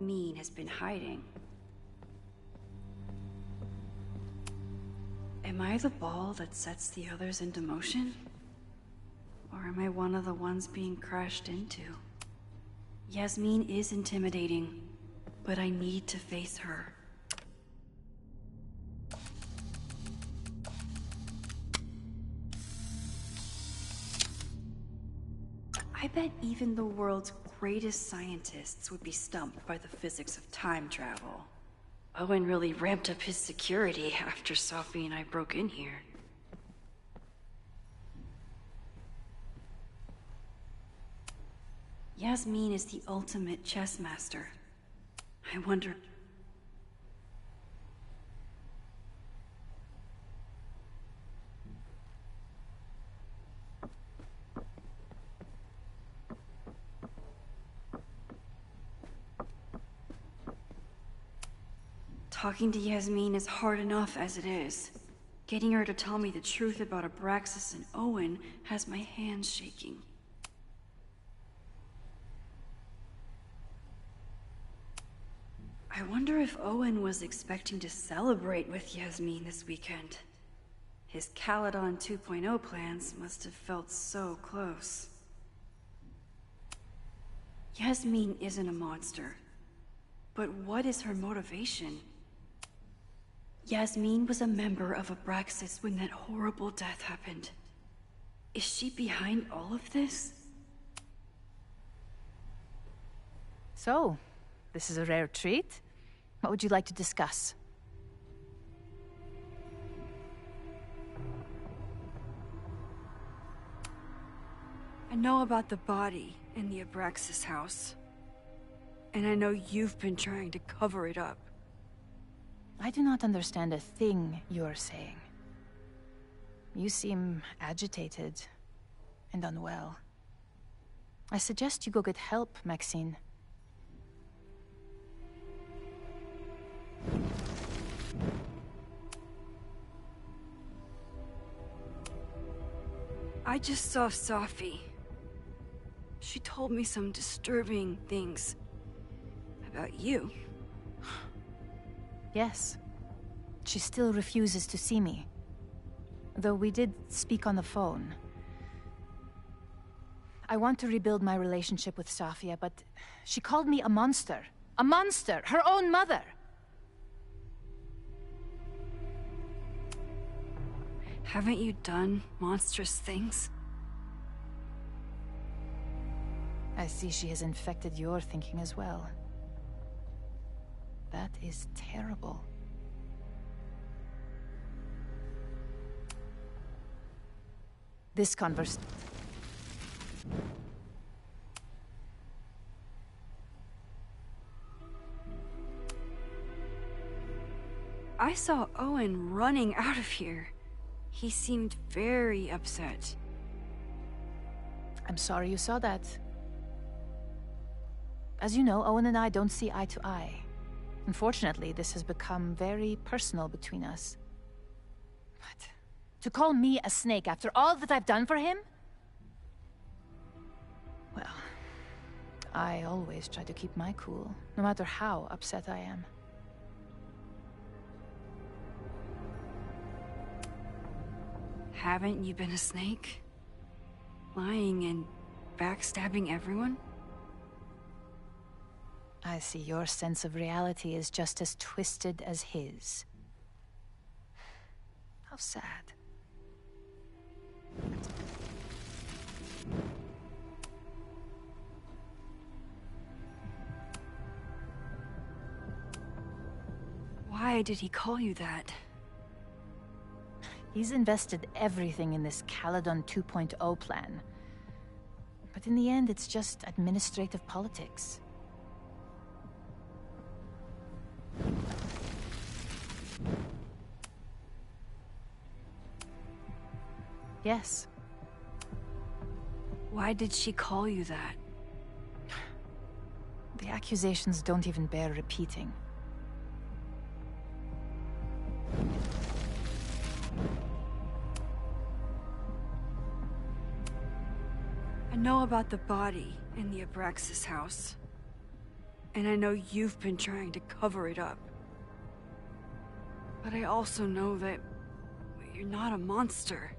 Mean has been hiding. Am I the ball that sets the others into motion? Or am I one of the ones being crashed into? Yasmin is intimidating, but I need to face her. I bet even the world's greatest scientists would be stumped by the physics of time travel. Owen really ramped up his security after Safi and I broke in here. Yasmin is the ultimate chess master. I wonder... Talking to Yasmin is hard enough as it is. Getting her to tell me the truth about Abraxas and Owen has my hands shaking. I wonder if Owen was expecting to celebrate with Yasmin this weekend. His Caledon 2.0 plans must have felt so close. Yasmin isn't a monster. But what is her motivation? Yasmin was a member of Abraxas when that horrible death happened. Is she behind all of this?
So, this is a rare treat. What would you like to discuss?
I know about the body in the Abraxas house. And I know you've been trying to cover it up.
I do not understand a thing you're saying. You seem agitated and unwell. I suggest you go get help, Maxine.
I just saw Safi. She told me some disturbing things about you.
Yes. She still refuses to see me. Though we did speak on the phone. I want to rebuild my relationship with Safia, but she called me a monster. A monster! Her own mother!
Haven't you done monstrous things?
I see she has infected your thinking as well. That is terrible. This
I saw Owen running out of here. He seemed very upset.
I'm sorry you saw that. As you know, Owen and I don't see eye to eye. Unfortunately, this has become very personal between us. But to call me a snake after all that I've done for him? Well, I always try to keep my cool, no matter how upset I am.
Haven't you been a snake? Lying and backstabbing everyone?
I see your sense of reality is just as twisted as his. How sad.
Why did he call you that?
He's invested everything in this Caledon 2.0 plan. But in the end, it's just administrative politics. Yes.
Why did she call you that?
The accusations don't even bear repeating.
I know about the body in the Abraxas house. And I know you've been trying to cover it up. But I also know that you're not a monster.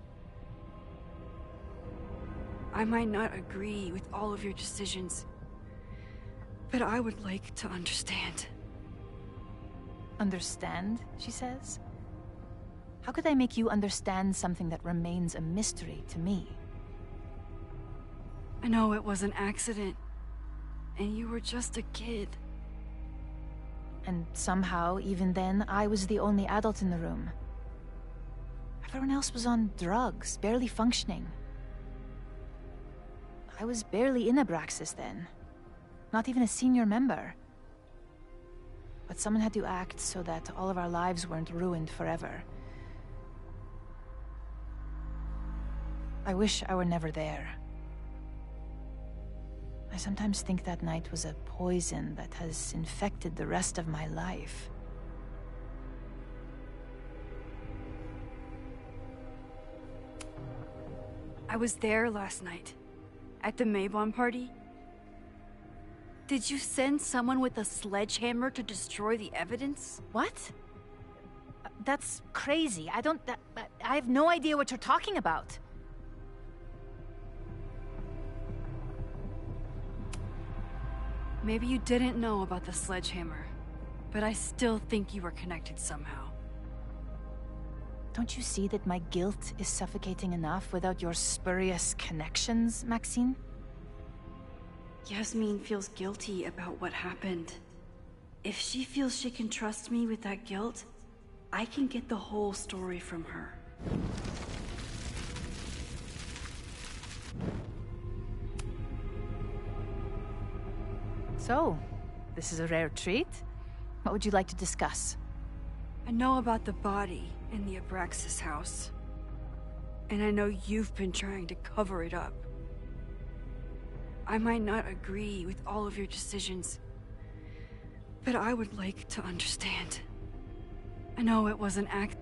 I might not agree with all of your decisions, but I would like to understand.
Understand, she says? How could I make you understand something that remains a mystery to me?
I know it was an accident, and you were just a kid.
And somehow, even then, I was the only adult in the room. Everyone else was on drugs, barely functioning. I was barely in Abraxas then. Not even a senior member. But someone had to act so that all of our lives weren't ruined forever. I wish I were never there. I sometimes think that night was a poison that has infected the rest of my life.
I was there last night, at the Maybon party. Did you send someone with a sledgehammer to destroy the evidence?
What? That's crazy. I have no idea what you're talking about.
Maybe you didn't know about the sledgehammer, but I still think you were connected somehow.
Don't you see that my guilt is suffocating enough without your spurious connections, Maxine?
Yasmin feels guilty about what happened. If she feels she can trust me with that guilt, I can get the whole story from her.
So, this is a rare treat. What would you like to discuss?
I know about the body in the Abraxas house. And I know you've been trying to cover it up. I might not agree with all of your decisions, but I would like to understand. I know it was an act.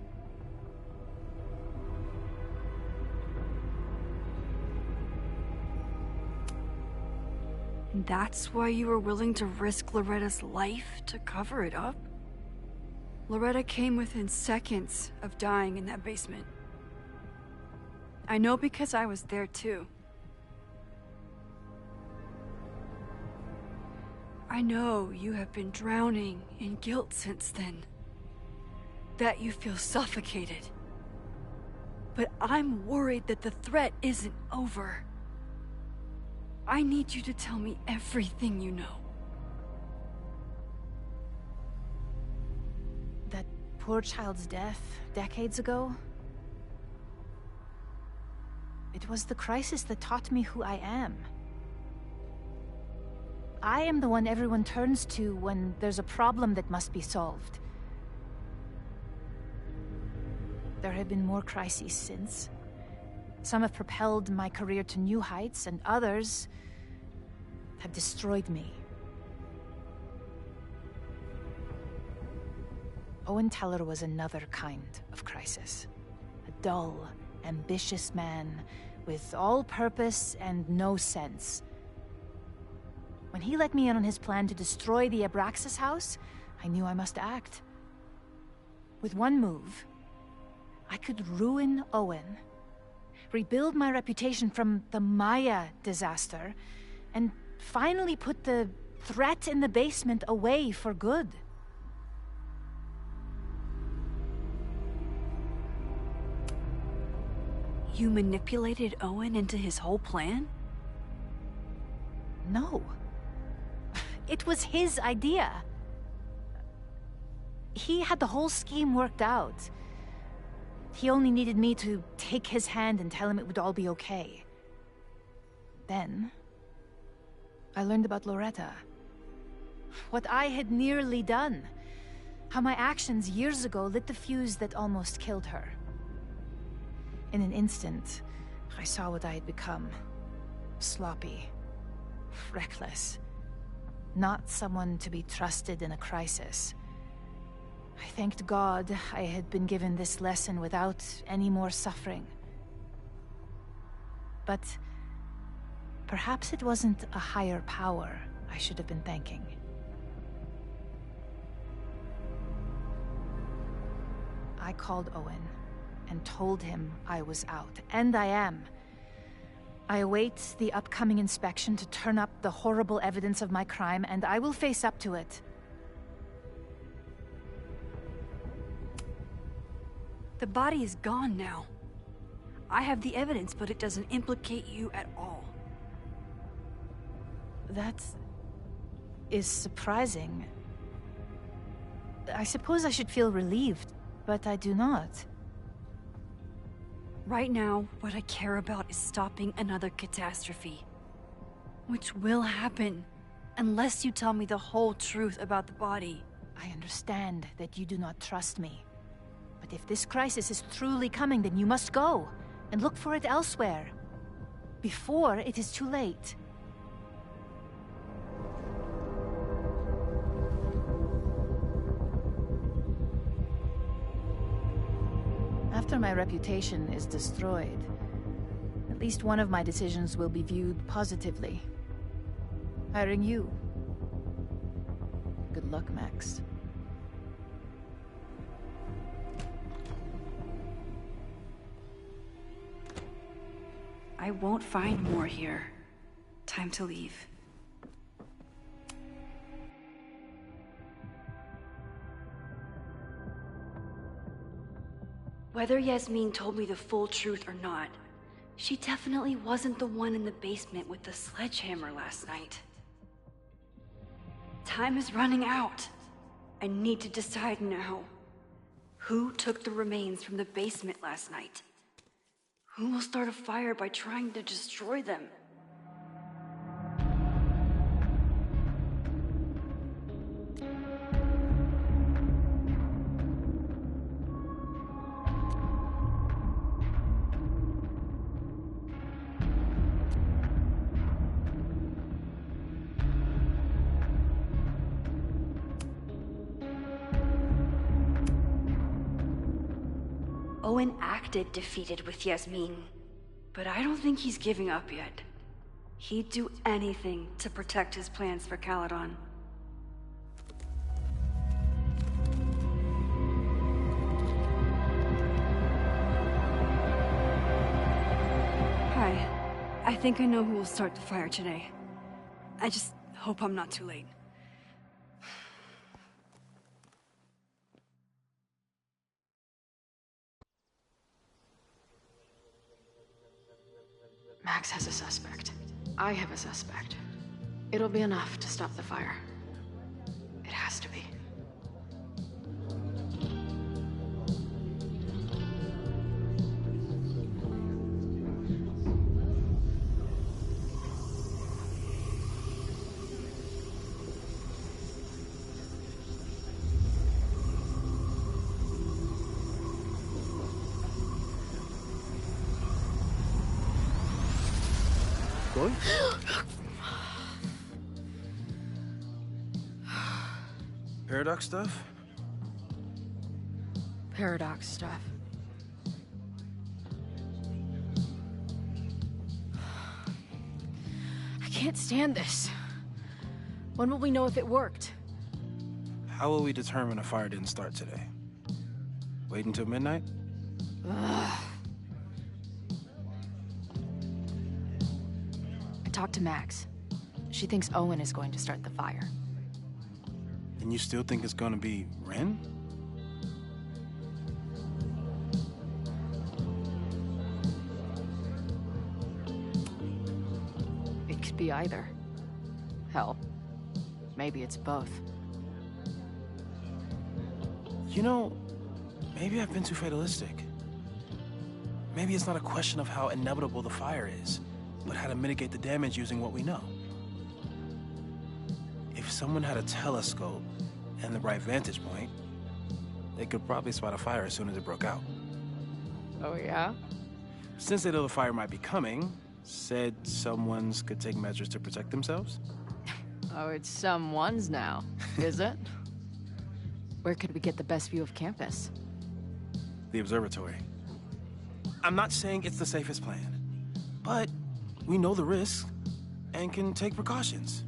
And that's why you were willing to risk Loretta's life to cover it up? Loretta came within seconds of dying in that basement. I know because I was there too. I know you have been drowning in guilt since then. That you feel suffocated. But I'm worried that the threat isn't over. I need you to tell me everything you know.
That poor child's death decades ago? It was the crisis that taught me who I am. I am the one everyone turns to when there's a problem that must be solved. There have been more crises since. Some have propelled my career to new heights, and others have destroyed me. Owen Teller was another kind of crisis. A dull, ambitious man with all purpose and no sense. When he let me in on his plan to destroy the Abraxas house, I knew I must act. With one move, I could ruin Owen, rebuild my reputation from the Maya disaster, and finally put the threat in the basement away for good.
You manipulated Owen into his whole plan?
No. It was his idea. He had the whole scheme worked out. He only needed me to take his hand and tell him it would all be okay. Then, I learned about Loretta. What I had nearly done. How my actions years ago lit the fuse that almost killed her. In an instant, I saw what I had become. Sloppy. Reckless. Not someone to be trusted in a crisis. I thanked God I had been given this lesson without any more suffering. But perhaps it wasn't a higher power I should have been thanking. I called Owen and told him I was out, and I am. I await the upcoming inspection to turn up the horrible evidence of my crime, and I will face up to it.
The body is gone now. I have the evidence, but it doesn't implicate you at all.
That is surprising. I suppose I should feel relieved, but I do not.
Right now, what I care about is stopping another catastrophe. Which will happen, unless you tell me the whole truth about the body.
I understand that you do not trust me. But if this crisis is truly coming, then you must go, and look for it elsewhere. Before it is too late. After my reputation is destroyed, at least one of my decisions will be viewed positively. Hiring you. Good luck, Max.
I won't find more here. Time to leave. Whether Yasmin told me the full truth or not, she definitely wasn't the one in the basement with the sledgehammer last night. Time is running out. I need to decide now. Who took the remains from the basement last night? Who will start a fire by trying to destroy them? Owen acted defeated with Yasmin, but I don't think he's giving up yet. He'd do anything to protect his plans for Caledon. Hi. I think I know who will start the fire today. I just hope I'm not too late.
Max has a suspect. I have a suspect. It'll be enough to stop the fire. It has to be.
Going? Paradox stuff?
Paradox stuff. I can't stand this. When will we know if it worked?
How will we determine a fire didn't start today? Wait until midnight?
Ugh. I talked to Max. She thinks Owen is going to start the fire.
And you still think it's gonna be Ren?
It could be either. Hell, maybe it's both.
You know, maybe I've been too fatalistic. Maybe it's not a question of how inevitable the fire is, but how to mitigate the damage using what we know. If someone had a telescope and the right vantage point, they could probably spot a fire as soon as it broke out.
Oh, yeah?
Since they know the fire might be coming, said someone's could take measures to protect themselves?
Oh, it's someone's now, is it? Where could we get the best view of campus?
The observatory. I'm not saying it's the safest plan, but we know the risks and can take precautions.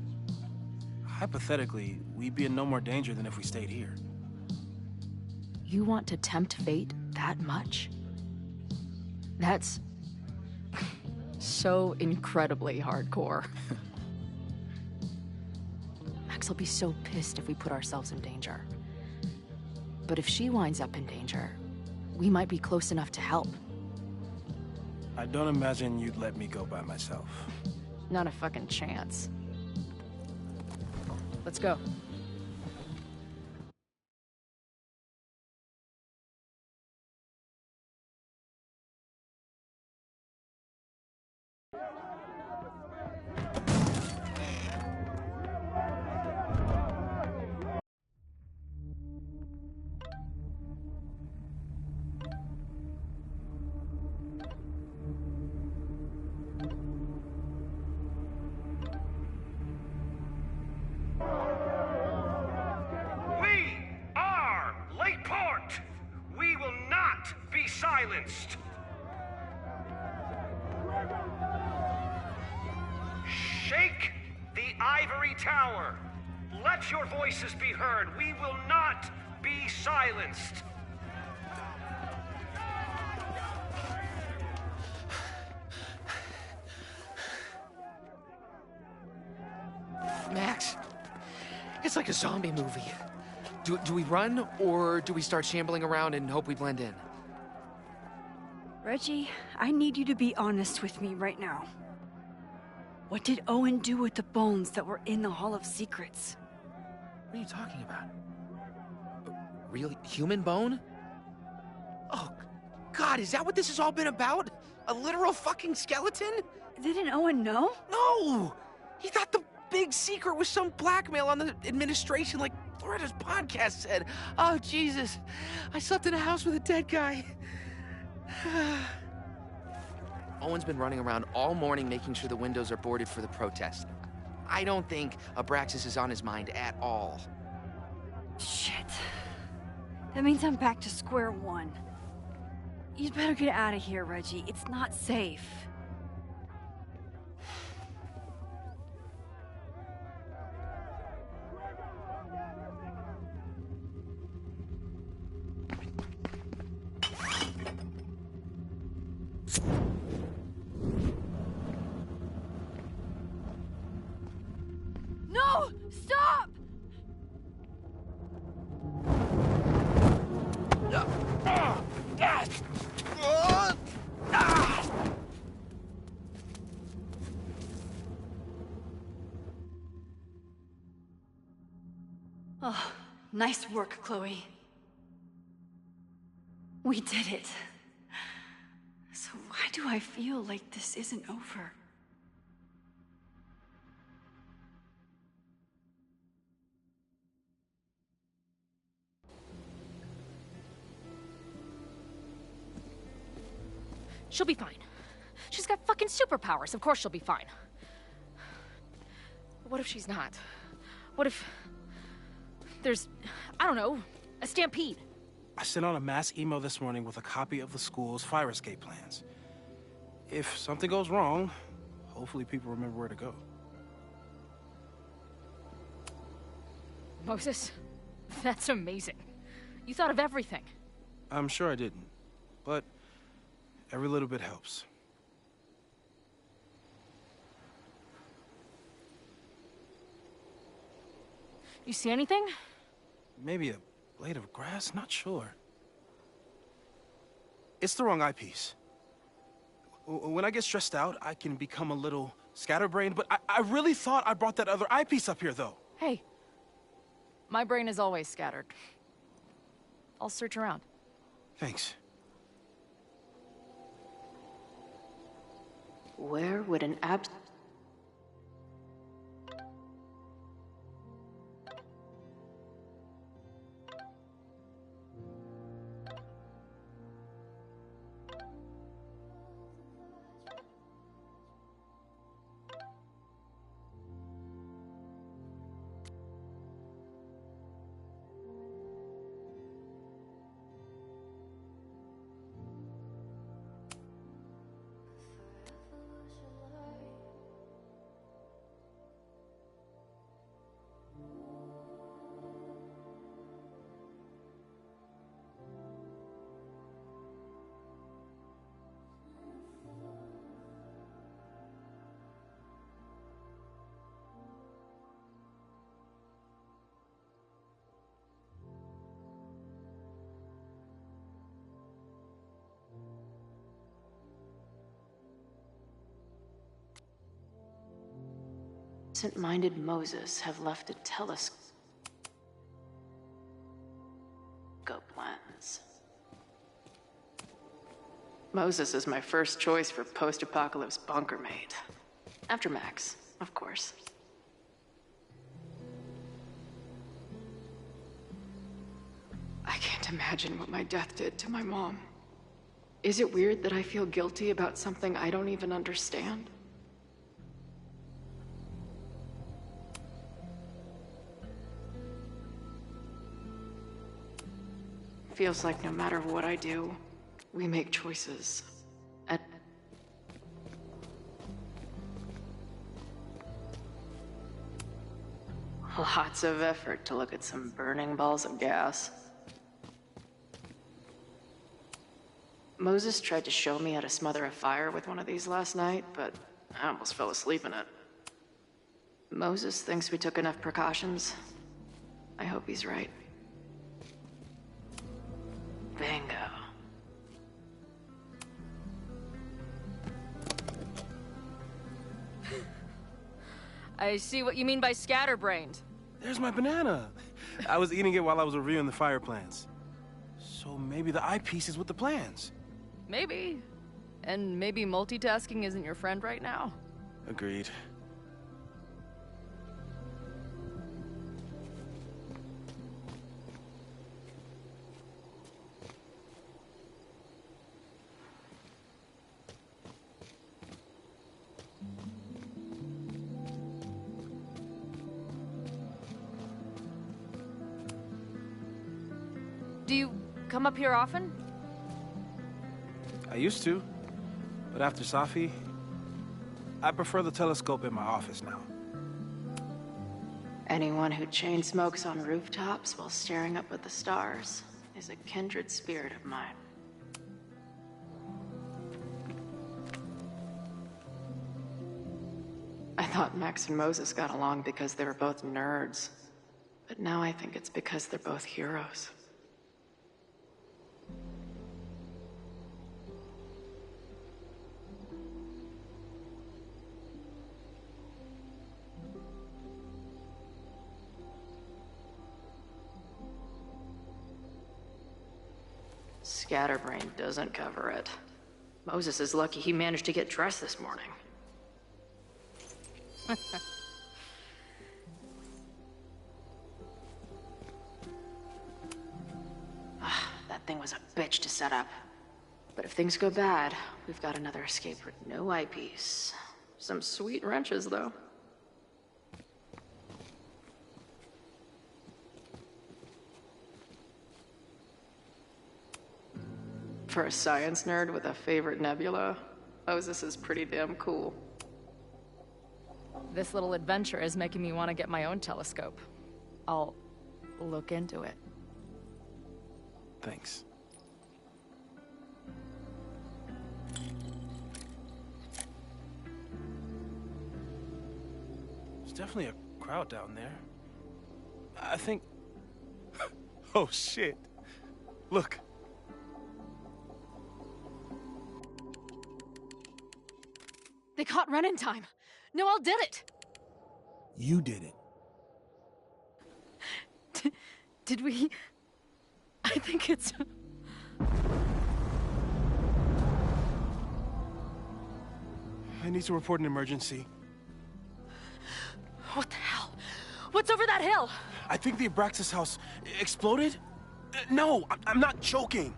Hypothetically, we'd be in no more danger than if we stayed here.
You want to tempt fate that much? That's so incredibly hardcore. Max will be so pissed if we put ourselves in danger. But if she winds up in danger, we might be close enough to help.
I don't imagine you'd let me go by myself.
Not a fucking chance. Let's go.
Silenced. Shake the ivory tower. Let your voices be heard. We will not be silenced.
Max, it's like a zombie movie. Do we run, or do we start shambling around and hope we blend in?
Reggie, I need you to be honest with me right now. What did Owen do with the bones that were in the Hall of Secrets?
What are you talking about? A real human bone? Oh, God, is that what this has all been about? A literal fucking skeleton?
Didn't Owen know?
No! He thought the big secret was some blackmail on the administration, like Loretta's podcast said. Oh, Jesus. I slept in a house with a dead guy.
Owen's been running around all morning making sure the windows are boarded for the protest. I don't think Abraxas is on his mind at all.
Shit. That means I'm back to square one. You'd better get out of here, Reggie. It's not safe. No! Stop! Oh, nice work, Chloe. We did it. So why do I feel like this isn't over?
She'll be fine. She's got fucking superpowers. Of course she'll be fine. What if she's not? What if there's, I don't know, a stampede?
I sent out a mass email this morning with a copy of the school's fire escape plans. If something goes wrong, hopefully people remember where to go.
Moses, that's amazing. You thought of everything.
I'm sure I didn't, but every little bit helps.
You see anything?
Maybe a blade of grass? Not sure. It's the wrong eyepiece. When I get stressed out, I can become a little scatterbrained, but I really thought I brought that other eyepiece up here, though.
Hey, my brain is always scattered. I'll search around.
Thanks.
Where would an absent-minded Moses have left a telescope lens? Moses is my first choice for post-apocalypse bunker mate. After Max, of course. I can't imagine what my death did to my mom. Is it weird that I feel guilty about something I don't even understand? Feels like no matter what I do, we make choices. Lots of effort to look at some burning balls of gas. Moses tried to show me how to smother a fire with one of these last night, but I almost fell asleep in it. Moses thinks we took enough precautions. I hope he's right. Bingo. I see what you mean by scatterbrained.
There's my banana. I was eating it while I was reviewing the fire plans. So maybe the eyepiece is with the plans.
Maybe. And maybe multitasking isn't your friend right now.
Agreed.
Do you come up here often?
I used to, but after Safi, I prefer the telescope in my office now.
Anyone who chain smokes on rooftops while staring up at the stars is a kindred spirit of mine. I thought Max and Moses got along because they were both nerds. But now I think it's because they're both heroes. Scatterbrain doesn't cover it. Moses is lucky he managed to get dressed this morning. That thing was a bitch to set up. But if things go bad, we've got another escape route. No eyepiece. Some sweet wrenches, though. For a science nerd with a favorite nebula, Moses is pretty damn cool.
This little adventure is making me want to get my own telescope. I'll look into it.
Thanks. There's definitely a crowd down there. I think... Oh, shit. Look.
They caught Ren in time. Noel did it.
You did it.
Did we... I think it's...
I need to report an emergency.
What the hell? What's over that hill?
I think the Abraxas house exploded? No, I'm not joking.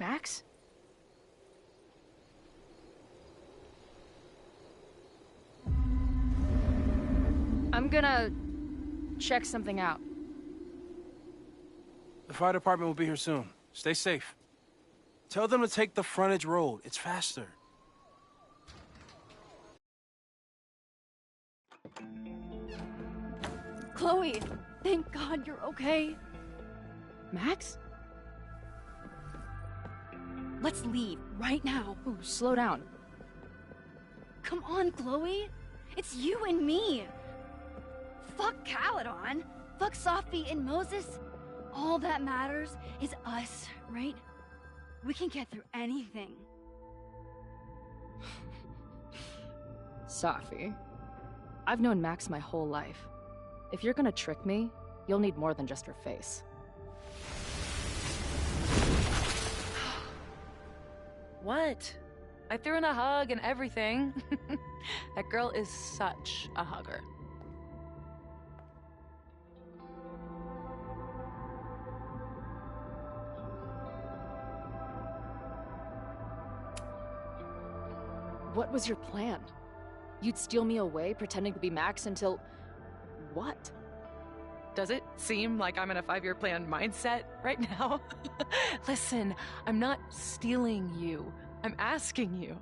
Max? I'm gonna check something out.
The fire department will be here soon. Stay safe. Tell them to take the frontage road. It's faster.
Chloe, thank God you're okay.
Max?
Let's leave right now.
Ooh, slow down.
Come on, Chloe. It's you and me. Fuck Caledon. Fuck Safi and Moses. All that matters is us, right? We can get through anything.
Safi, I've known Max my whole life. If you're gonna trick me, you'll need more than just her face.
What? I threw in a hug and everything. That girl is such a hugger.
What was your plan? You'd steal me away, pretending to be Max until... what?
Does it seem like I'm in a 5-year plan mindset right now? Listen, I'm not stealing you. I'm asking you.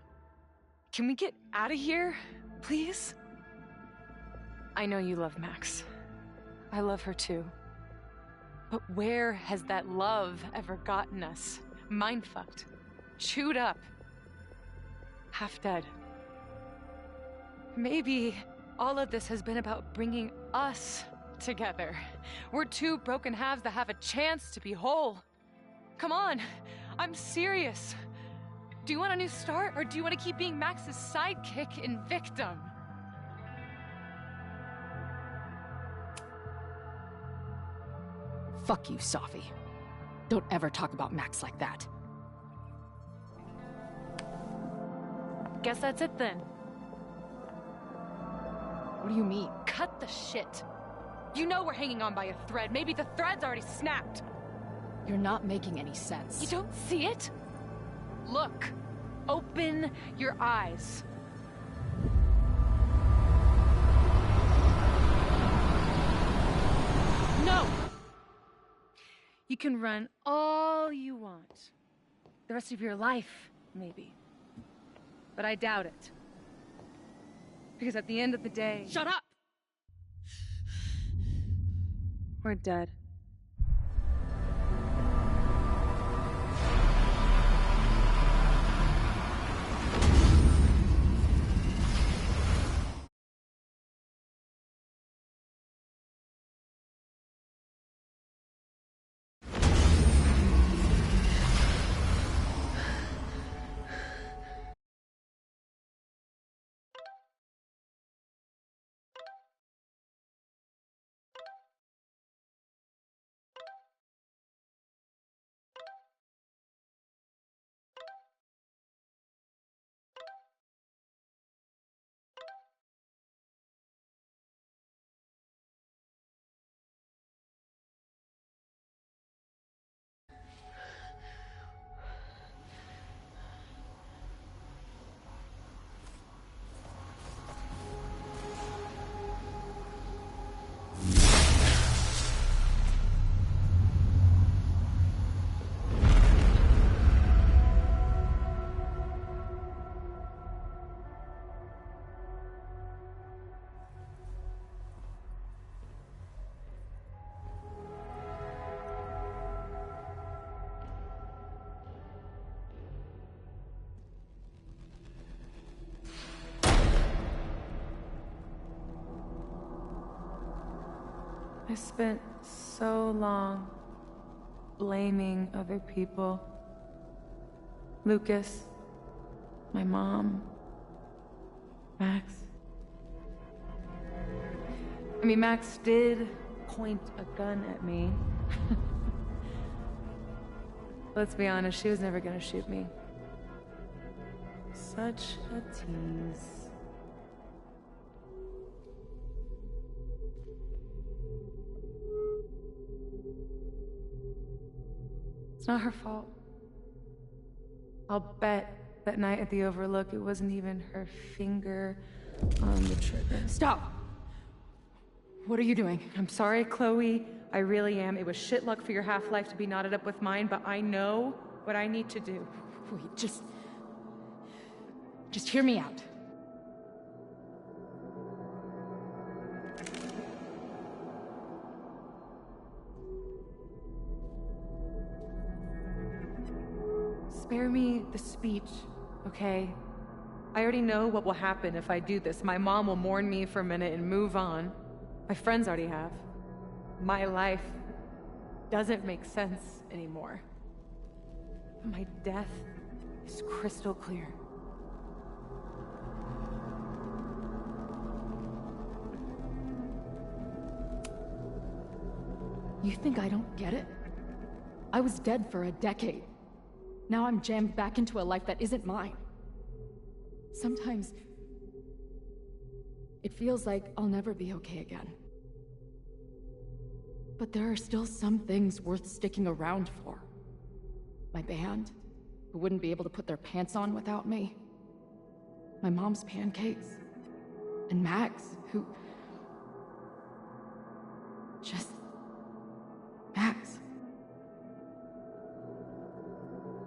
Can we get out of here, please? I know you love Max. I love her too. But where has that love ever gotten us? Mind-fucked. Chewed up. Half dead. Maybe all of this has been about bringing us together. We're two broken halves that have a chance to be whole. Come on, I'm serious. Do you want a new start, or do you want to keep being Max's sidekick and victim?
Fuck you, Safi. Don't ever talk about Max like that.
Guess that's it then.
What do you mean?
Cut the shit. You know we're hanging on by a thread. Maybe the thread's already snapped.
You're not making any sense.
You don't see it? Look,
Open your eyes. No! You can run all you want. The rest of your life, maybe. But I doubt it. Because at the end of the day... Shut up! We're dead. I spent so long blaming other people. Lucas, my mom, Max. I mean, Max did point a gun at me. Let's be honest, she was never gonna shoot me. Such a tease. It's not her fault. I'll bet that night at the Overlook it wasn't even her finger on the trigger. Stop! What are you doing?
I'm sorry, Chloe. I really am. It was shit luck for your half-life to be knotted up with mine, but I know what I need to do.
Wait, just hear me out.
Spare me the speech, okay? I already know what will happen if I do this. My mom will mourn me for a minute and move on. My friends already have. My life doesn't make sense anymore. But my death is crystal clear.
You think I don't get it? I was dead for a decade. Now I'm jammed back into a life that isn't mine. Sometimes it feels like I'll never be okay again. But there are still some things worth sticking around for. My band, who wouldn't be able to put their pants on without me. My mom's pancakes. And Max, who... just... Max.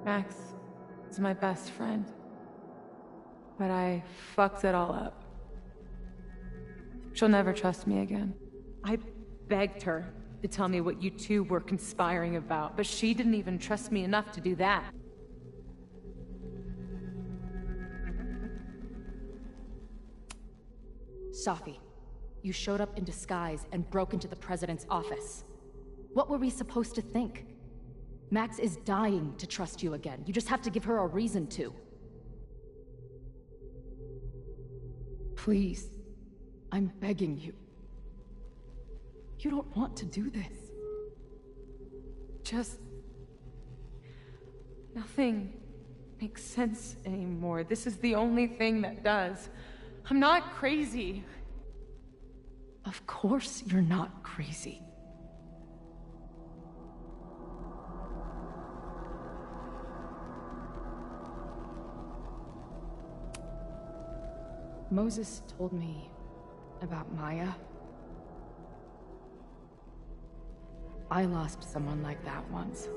Max is my best friend. But I fucked it all up. She'll never trust me again. I begged her to tell me what you two were conspiring about, but she didn't even trust me enough to do that.
Safi, you showed up in disguise and broke into the president's office. What were we supposed to think? Max is dying to trust you again. You just have to give her a reason to. Please, I'm begging you. You don't want to do this.
Just... nothing makes sense anymore. This is the only thing that does. I'm not crazy.
Of course you're not crazy. Moses told me about Maya. I lost someone like that once.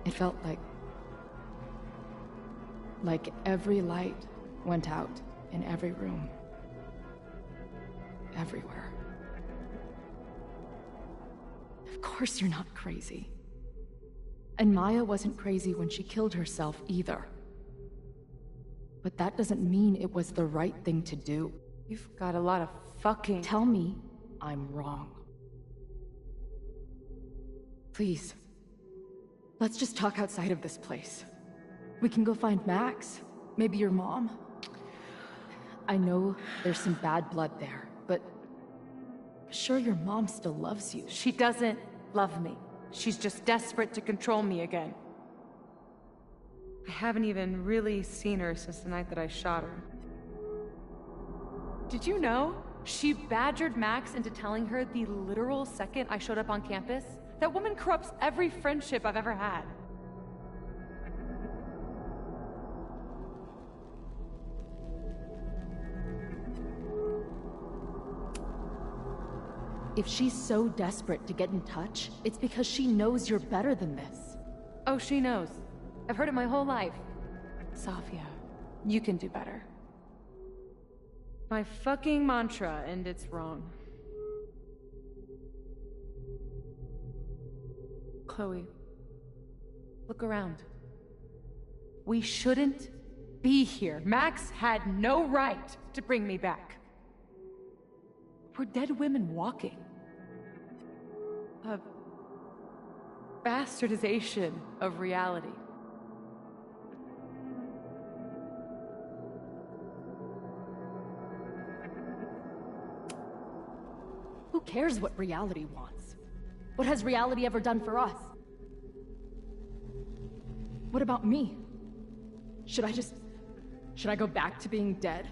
It felt like every light went out in every room. Everywhere. Of course you're not crazy. And Maya wasn't crazy when she killed herself either. But that doesn't mean it was the right thing to do.
You've got a lot of fucking...
Tell me I'm wrong. Please. Let's just talk outside of this place. We can go find Max. Maybe your mom. I know there's some bad blood there, but... sure your mom still loves you.
She doesn't love me. She's just desperate to control me again. I haven't even really seen her since the night that I shot her. Did you know? She badgered Max into telling her the literal second I showed up on campus. That woman corrupts every friendship I've ever had.
If she's so desperate to get in touch, it's because she knows you're better than this.
Oh, she knows. I've heard it my whole life. Safia, you can do better. My fucking mantra, and it's wrong. Chloe, look around. We shouldn't be here. Max had no right to bring me back. We're dead women walking. A bastardization of reality.
Who cares what reality wants? What has reality ever done for us? What about me? Should I go back to being dead?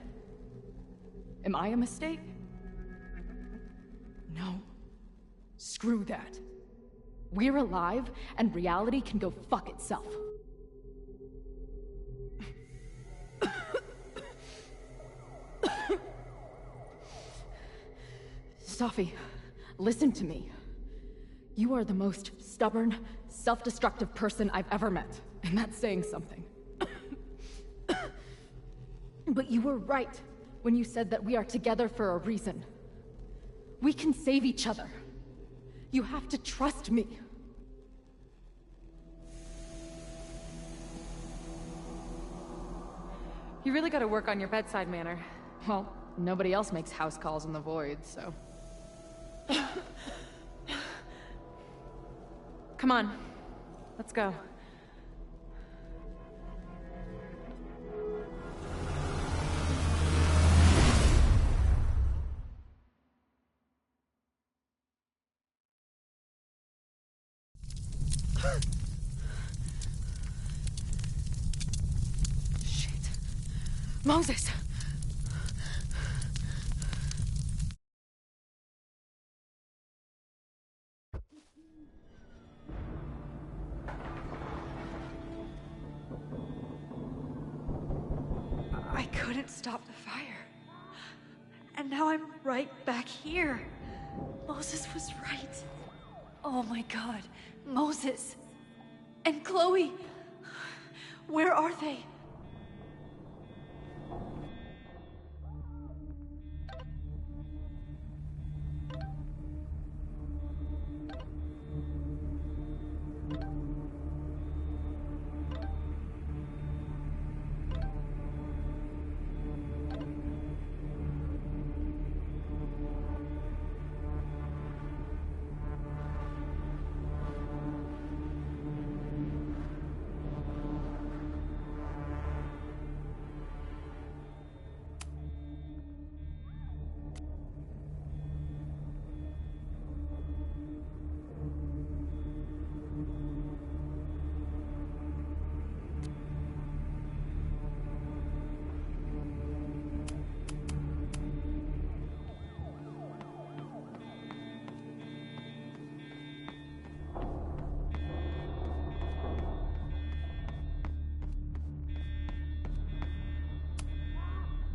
Am I a mistake? No. Screw that. We're alive, and reality can go fuck itself. Safi, listen to me. You are the most stubborn, self-destructive person I've ever met, and that's saying something. But you were right when you said that we are together for a reason. We can save each other. You have to trust me.
You really gotta work on your bedside manner.
Well, nobody else makes house calls in the void, so...
Come on, let's go.
Shit. Moses!
I couldn't stop the fire. And now I'm right back here. Moses was right. Oh my god. Moses. And Chloe. Where are they?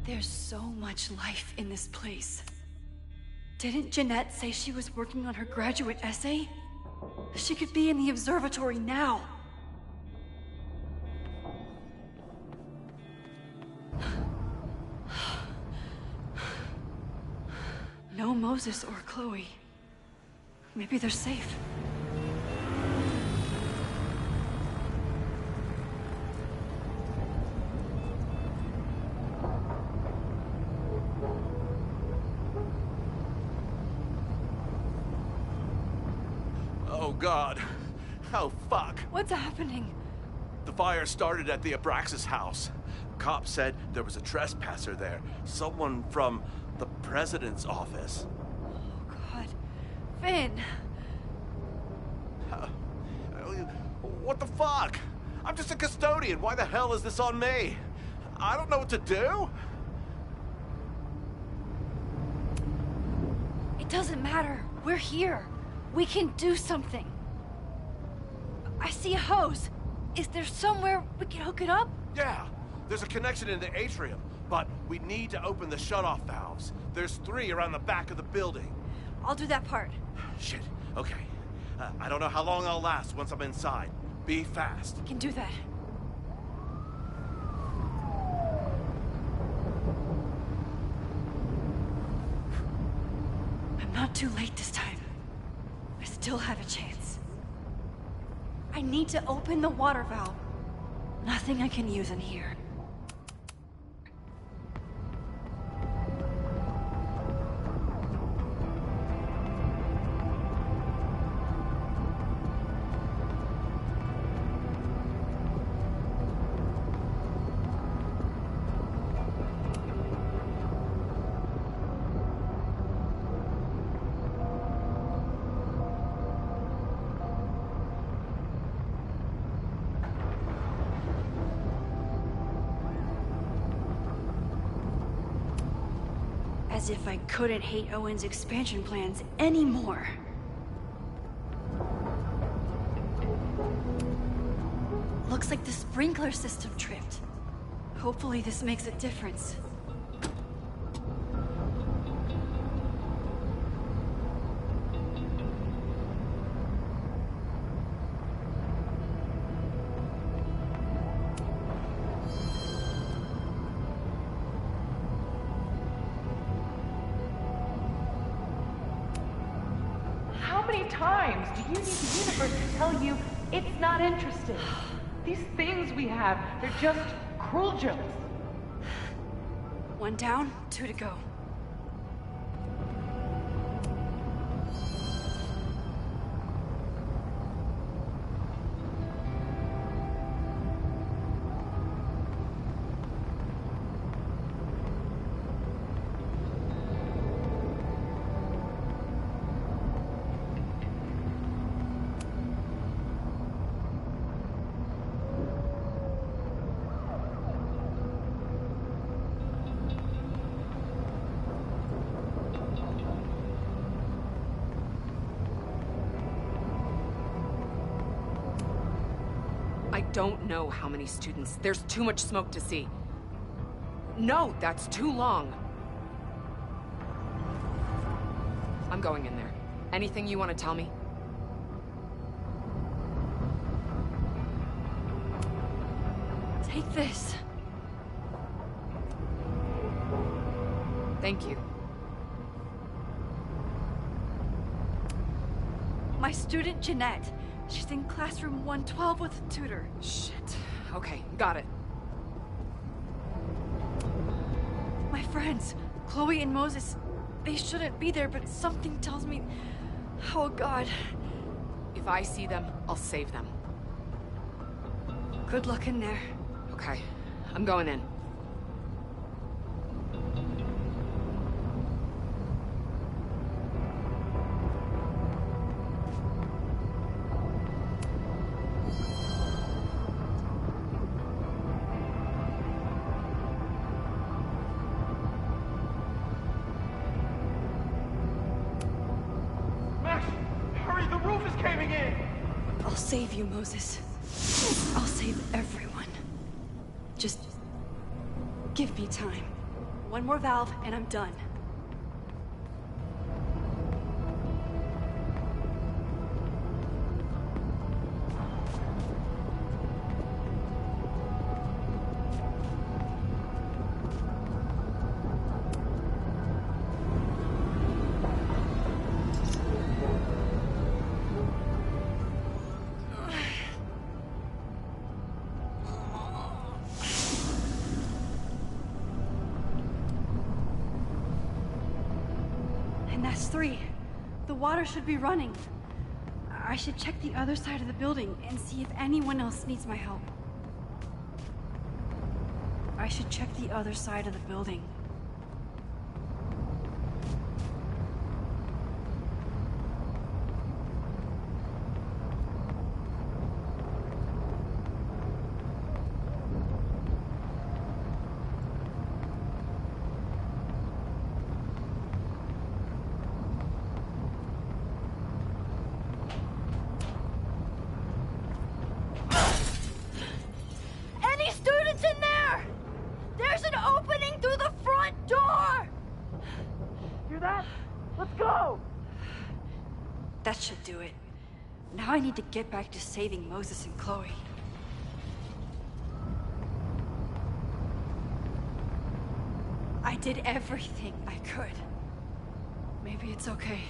There's so much life in this place. Didn't Jeanette say she was working on her graduate essay? She could be in the observatory now. No Moses or Chloe. Maybe they're safe.
Oh, God. Oh, fuck.
What's happening?
The fire started at the Abraxas house. Cops said there was a trespasser there. Someone from the president's office.
Oh, God. Finn!
What the fuck? I'm just a custodian. Why the hell is this on me? I don't know what to do.
It doesn't matter. We're here. We can do something. I see a hose. Is there somewhere we can hook it up?
Yeah, there's a connection in the atrium, but we need to open the shutoff valves. There's 3 around the back of the building.
I'll do that part.
Shit, okay. I don't know how long I'll last once I'm inside. Be fast.
Can do that. I'm not too late this time. I still have a chance. I need to open the water valve. Nothing I can use in here. As if I couldn't hate Owen's expansion plans anymore. Looks like the sprinkler system tripped. Hopefully this makes a difference.
How many times do you need the universe to tell you it's not interested? These things we have, they're just cruel jokes.
1 down, 2 to go.
I don't know how many students. There's too much smoke to see. No, that's too long. I'm going in there. Anything you want to tell me?
Take this.
Thank you.
My student Jeanette. She's in classroom 112 with a tutor.
Shit. Okay, got it.
My friends, Chloe and Moses, they shouldn't be there, but something tells me... Oh, God.
If I see them, I'll save them.
Good luck in there.
Okay, I'm going in.
I'll save you, Moses. I'll save everyone. Just give me time. One more valve, and I'm done. And that's 3. The water should be running. I should check the other side of the building and see if anyone else needs my help. I should check the other side of the building. Any students in there? There's an opening through the front door! Hear that? Let's go! That should do it. Now I need to get back to saving Moses and Chloe. I did everything I could. Maybe it's okay.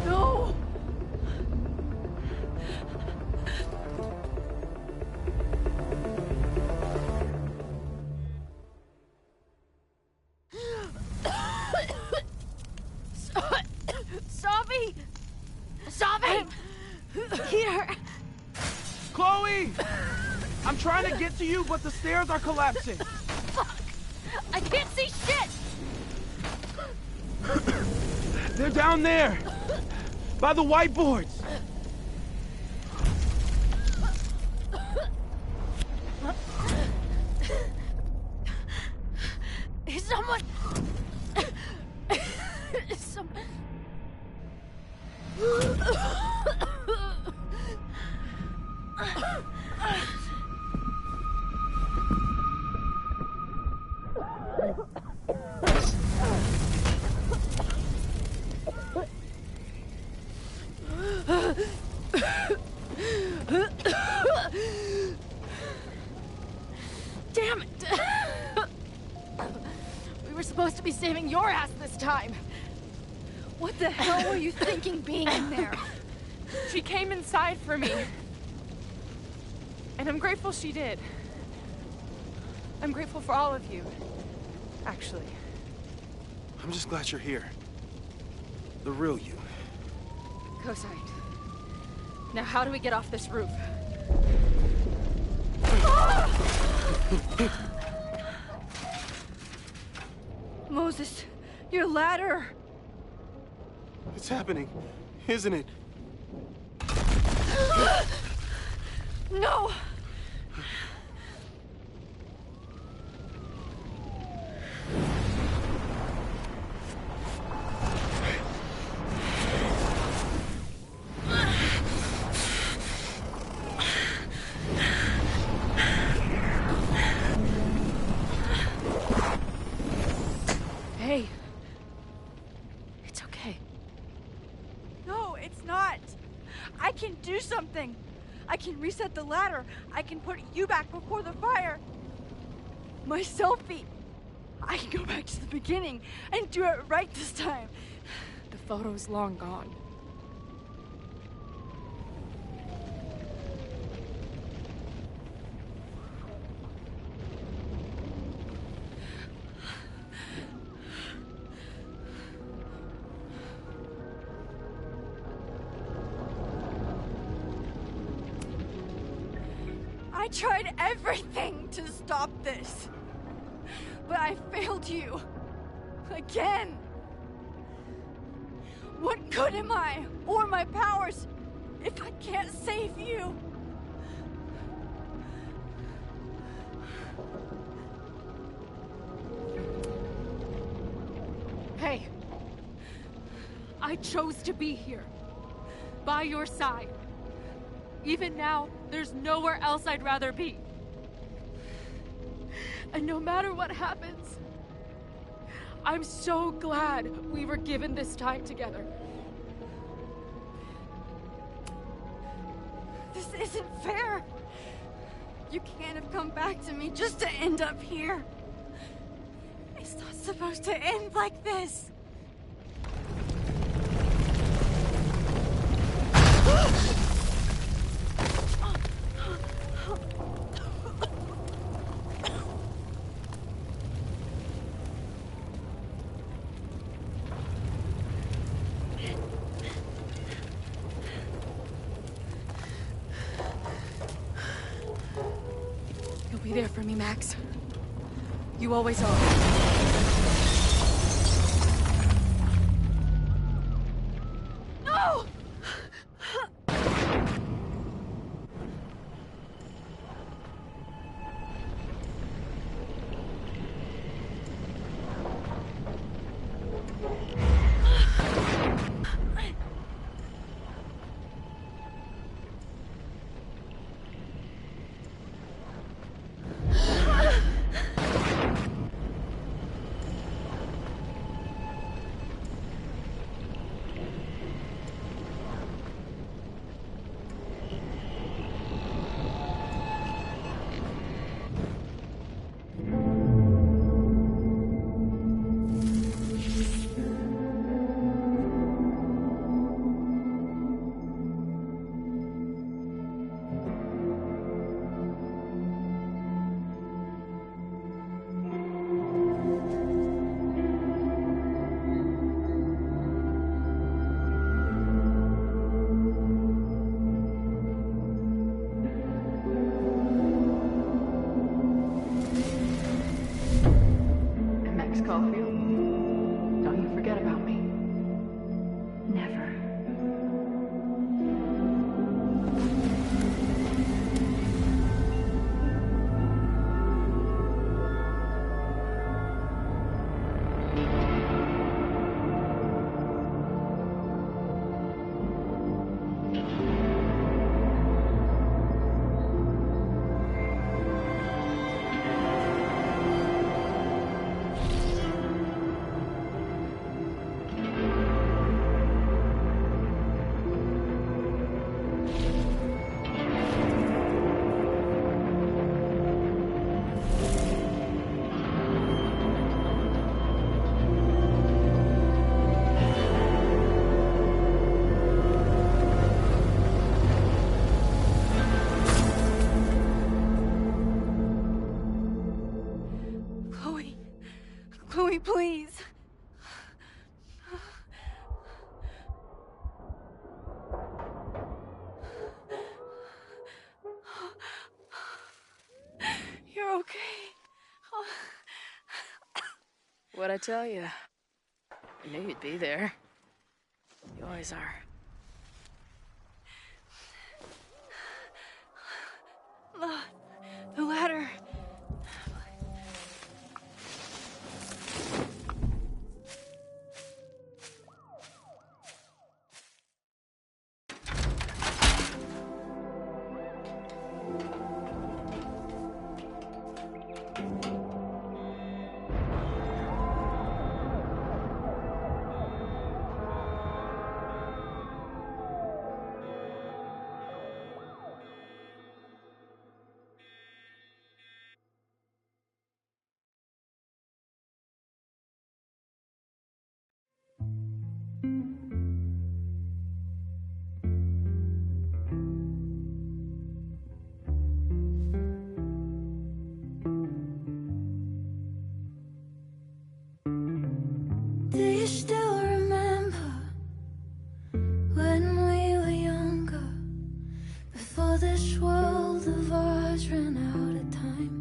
No! Safi! Safi! Here!
Chloe! I'm trying to get to you, but the stairs are collapsing.
Fuck! I can't see shit!
They're down there! By the whiteboards!
Is someone... Damn it! We were supposed to be saving your ass this time. What the hell were you thinking being in there?
She came inside for me. And I'm grateful she did. I'm grateful for all of you, actually.
I'm just glad you're here. The real you.
Co-signed. Now how do we get off this roof?
Moses, your ladder!
It's happening, isn't it?
No!
Hey. It's okay.
No, it's not. I can do something. I can reset the ladder. I can put you back before the fire. My selfie. I can go back to the beginning and do it right this time.
The photo's long gone.
I tried everything to stop this. But I failed you. Again. What good am I, or my powers, if I can't save you?
okay? I chose to be here, by your side. Even now, there's nowhere else I'd rather be. And no matter what happens, I'm so glad we were given this time together.
This isn't fair. You can't have come back to me just to end up here. It's not supposed to end like this.
You'll be there for me, Max. You always are.
No!
Caulfield, don't you forget about me. Never.
Chloe, please. You're okay.
What'd I tell you? I knew you'd be there. You always are.
The ladder.
Do you still remember when we were younger, before this world of ours ran out of time?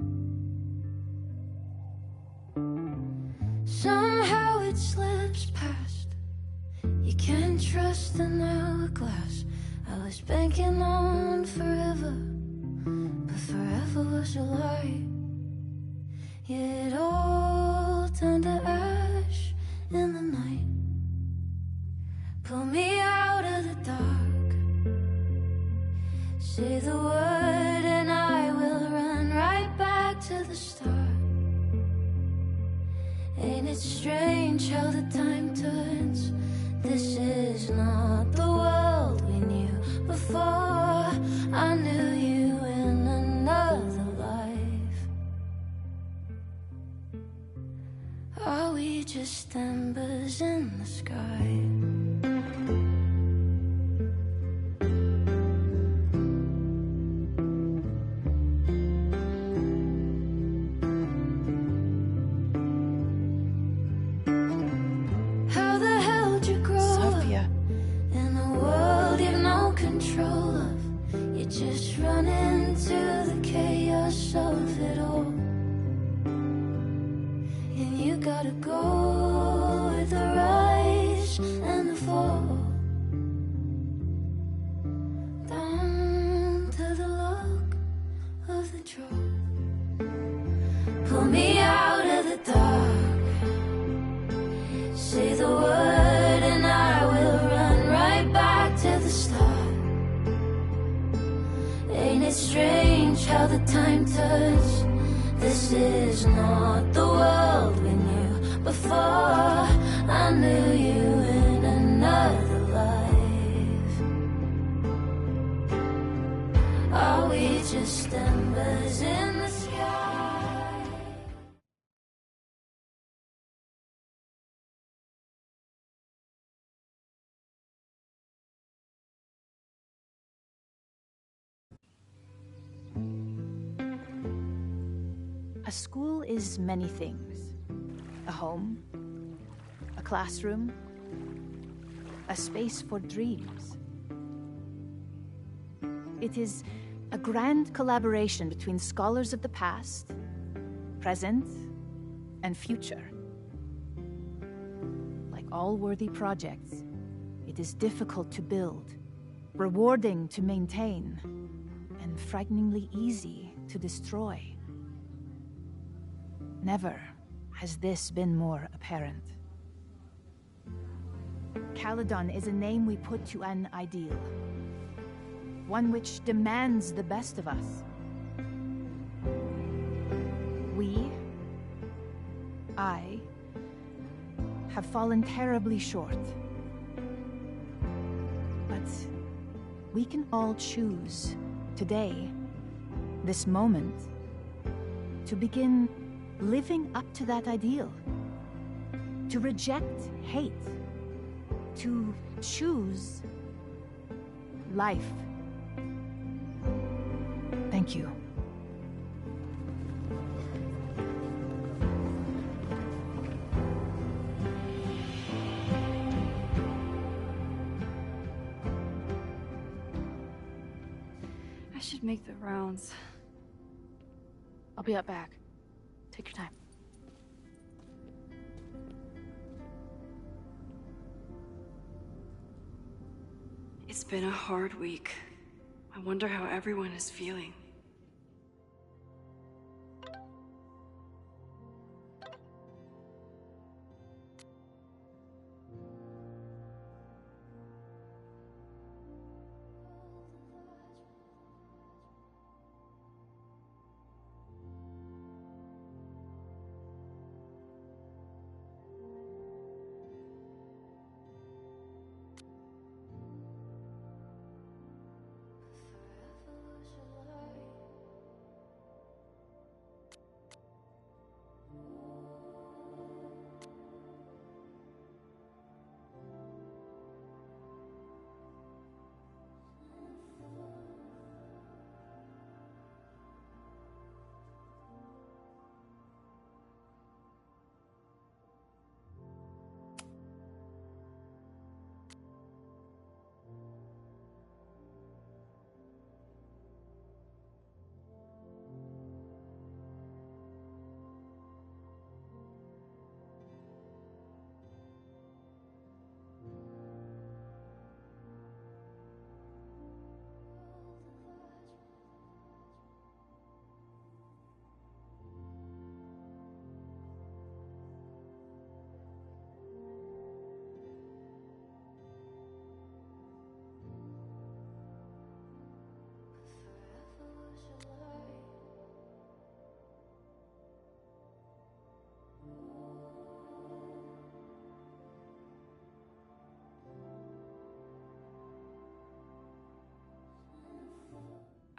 Somehow it slips past. You can't trust an hourglass. I was banking on forever, but forever was a lie. It all turned to ash in the night. Say the word and I will run right back to the start. Ain't it strange how the time turns? This is not the world we knew before. I knew you in another life. Are we just embers in the sky?
A school is many things. A home, a classroom, a space for dreams. It is a grand collaboration between scholars of the past, present, and future. Like all worthy projects, it is difficult to build, rewarding to maintain, and frighteningly easy to destroy. Never has this been more apparent. Caledon is a name we put to an ideal. One which demands the best of us. I, have fallen terribly short. But we can all choose today, this moment, to begin living up to that ideal. To reject hate. To choose life. Thank you.
I should make the rounds.
I'll be up back. Take your time.
It's been a hard week. I wonder how everyone is feeling.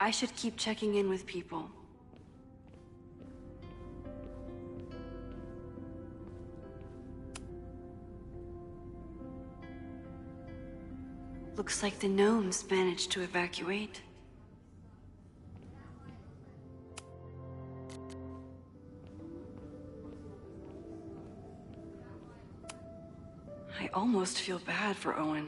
I should keep checking in with people. Looks like the gnomes managed to evacuate. I almost feel bad for Owen.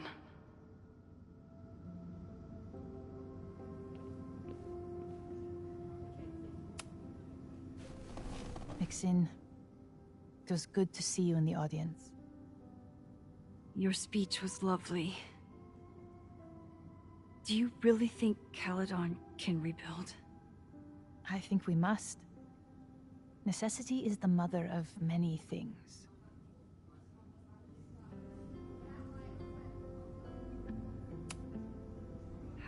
Mixin, it was good to see you in the audience.
Your speech was lovely. Do you really think Caledon can rebuild?
I think we must. Necessity is the mother of many things.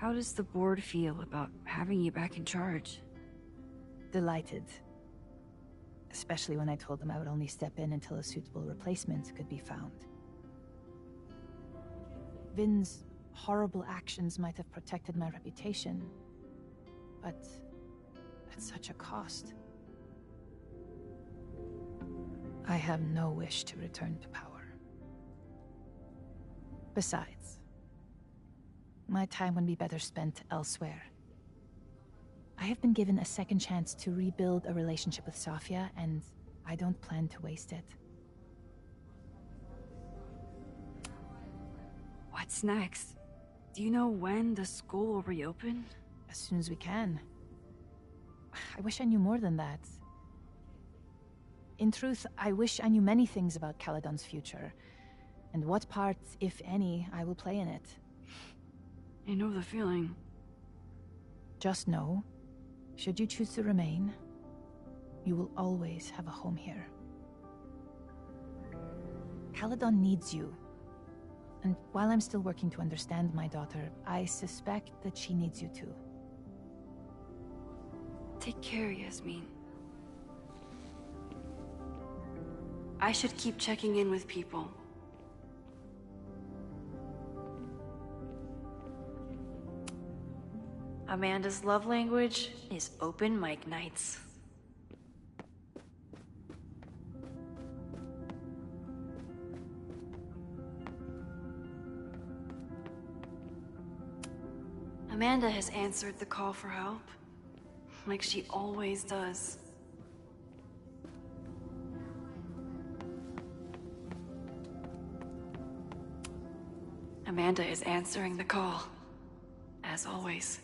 How does the board feel about having you back in charge?
Delighted. Especially when I told them I would only step in until a suitable replacement could be found. Vin's horrible actions might have protected my reputation, but at such a cost. I have no wish to return to power. Besides, my time would be better spent elsewhere. I have been given a second chance to rebuild a relationship with Sofia, and I don't plan to waste it.
What's next? Do you know when the school will reopen?
As soon as we can. I wish I knew more than that. In truth, I wish I knew many things about Caledon's future, and what part, if any, I will play in it.
I know the feeling.
Just know, should you choose to remain, you will always have a home here. Caledon needs you. And while I'm still working to understand my daughter, I suspect that she needs you too.
Take care, Yasmin. I should keep checking in with people. Amanda's love language is open mic nights. Amanda has answered the call for help, like she always does. Amanda is answering the call, as always.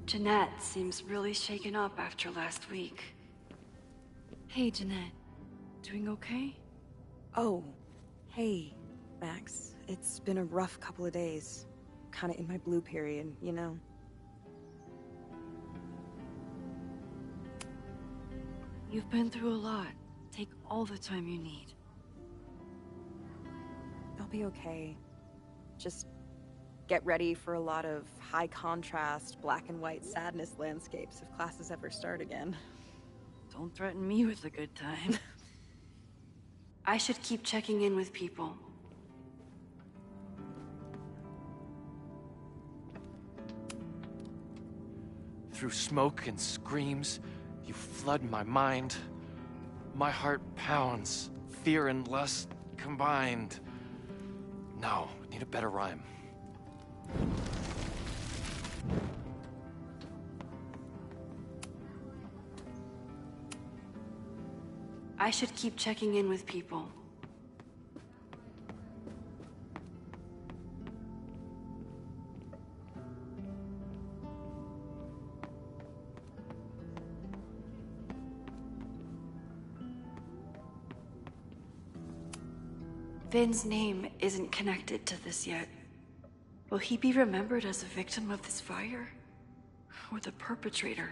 Jeanette seems really shaken up after last week. Hey, Jeanette. Doing okay?
Oh, hey, Max. It's been a rough couple of days. Kinda in my blue period, you know?
You've been through a lot. Take all the time you need.
I'll be okay. Just get ready for a lot of high contrast, black and white sadness landscapes if classes ever start again.
Don't threaten me with a good time. I should keep checking in with people.
Through smoke and screams, you flood my mind. My heart pounds, fear and lust combined. No, need a better rhyme.
I should keep checking in with people. Vin's name isn't connected to this yet. Will he be remembered as a victim of this fire? Or the perpetrator?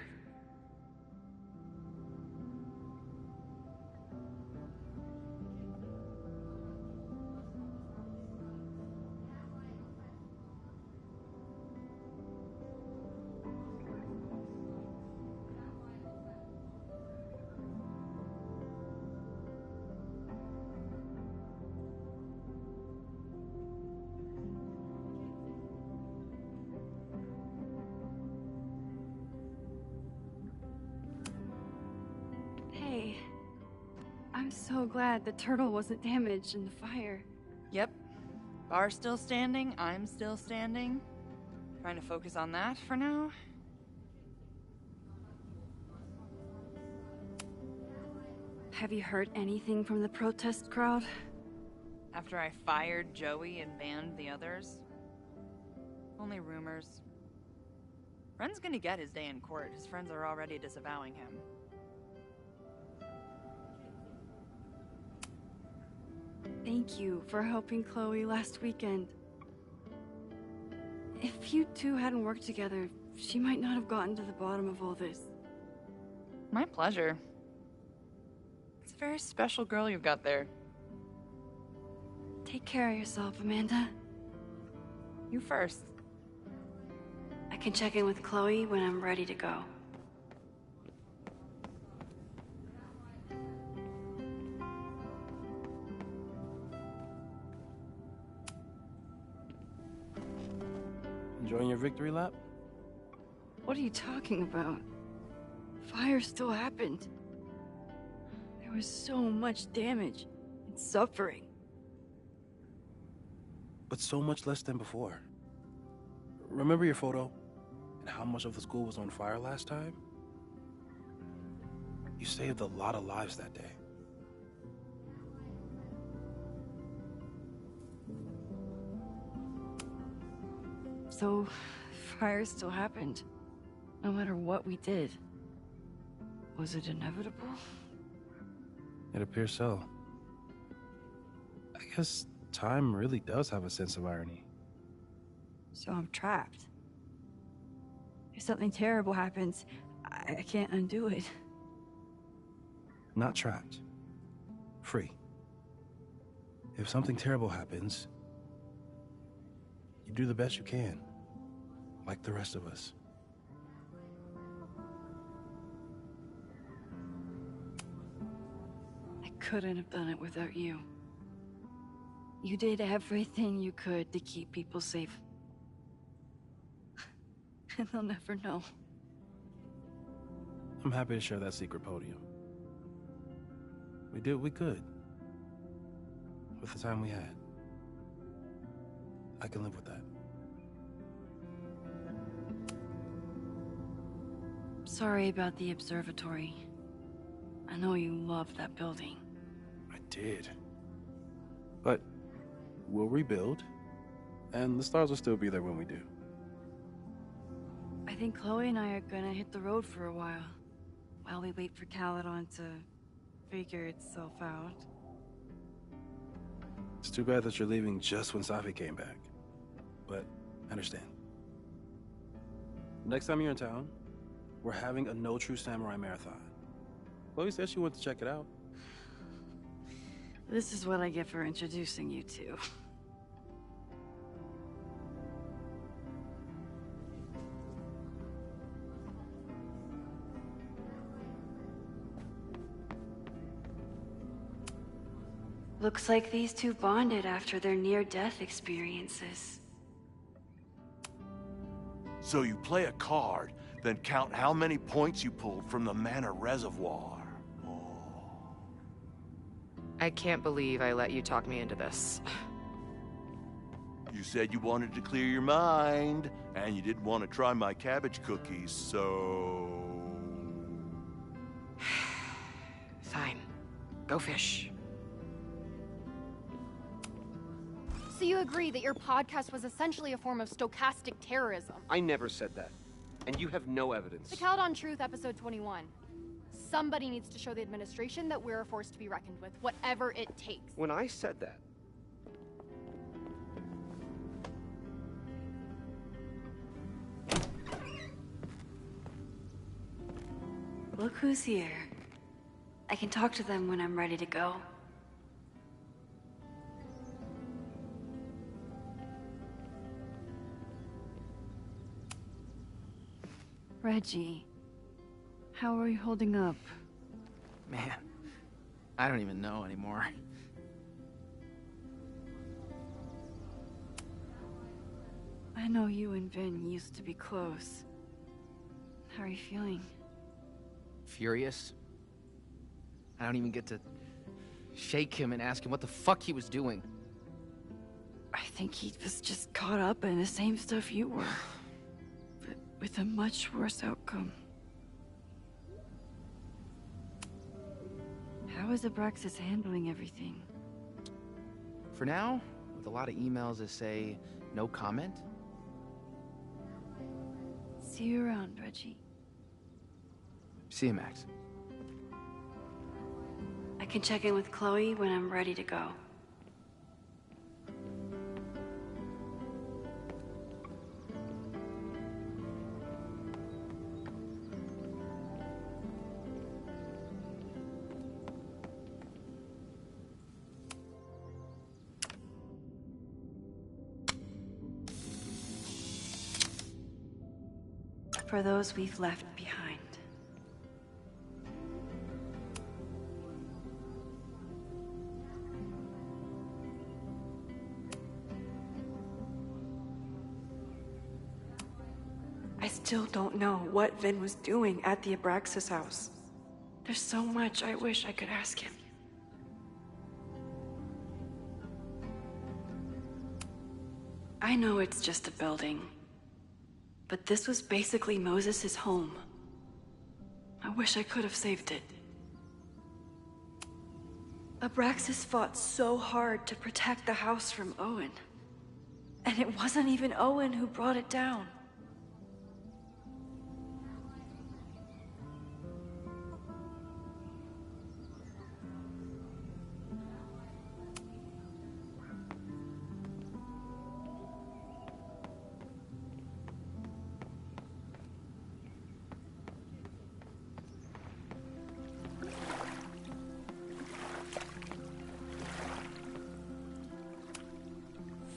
Hey, I'm so glad the turtle wasn't damaged in the fire.
Yep. Bar's still standing, I'm still standing. Trying to focus on that for now.
Have you heard anything from the protest crowd?
After I fired Joey and banned the others? Only rumors. Ren's gonna get his day in court. His friends are already disavowing him.
Thank you for helping Chloe last weekend. If you two hadn't worked together, she might not have gotten to the bottom of all this.
My pleasure. It's a very special girl you've got there.
Take care of yourself, Amanda.
You first.
I can check in with Chloe when I'm ready to go.
Enjoying your victory lap?
What are you talking about? Fire still happened. There was so much damage and suffering.
But so much less than before. Remember your photo? And how much of the school was on fire last time? You saved a lot of lives that day.
So, fire still happened. No matter what we did. Was it inevitable?
It appears so. I guess time really does have a sense of irony.
So I'm trapped. If something terrible happens, I can't undo it.
Not trapped. Free. If something terrible happens, you do the best you can. Like the rest of us.
I couldn't have done it without you. You did everything you could to keep people safe. And they'll never know.
I'm happy to share that secret podium. We did what we could. With the time we had. I can live with that.
Sorry about the observatory. I know you loved that building.
I did. But we'll rebuild, and the stars will still be there when we do.
I think Chloe and I are gonna hit the road for a while we wait for Caledon to figure itself out.
It's too bad that you're leaving just when Safi came back. But I understand. Next time you're in town, we're having a No True Samurai marathon. Chloe said she went to check it out.
This is what I get for introducing you to. Looks like these two bonded after their near-death experiences.
So you play a card, then count how many points you pulled from the mana reservoir.
I can't believe I let you talk me into this.
You said you wanted to clear your mind, and you didn't want to try my cabbage cookies, so...
Fine. Go fish.
So you agree that your podcast was essentially a form of stochastic terrorism?
I never said that. And you have no evidence.
The Caledon Truth, episode 21. Somebody needs to show the administration that we're a force to be reckoned with, whatever it takes.
When I said that,
Look who's here. I can talk to them when I'm ready to go. Reggie, how are you holding up?
Man, I don't even know anymore.
I know you and Vin used to be close. How are you feeling?
Furious. I don't even get to shake him and ask him what the fuck he was doing.
I think he was just caught up in the same stuff you were. But with a much worse outcome. How is Abraxas handling everything?
For now, with a lot of emails that say no comment.
See you around, Reggie.
See you, Max.
I can check in with Chloe when I'm ready to go. for those we've left behind. I still don't know what Vin was doing at the Abraxas house. There's so much I wish I could ask him. I know it's just a building, but this was basically Moses' home. I wish I could have saved it. Abraxas fought so hard to protect the house from Owen. And it wasn't even Owen who brought it down.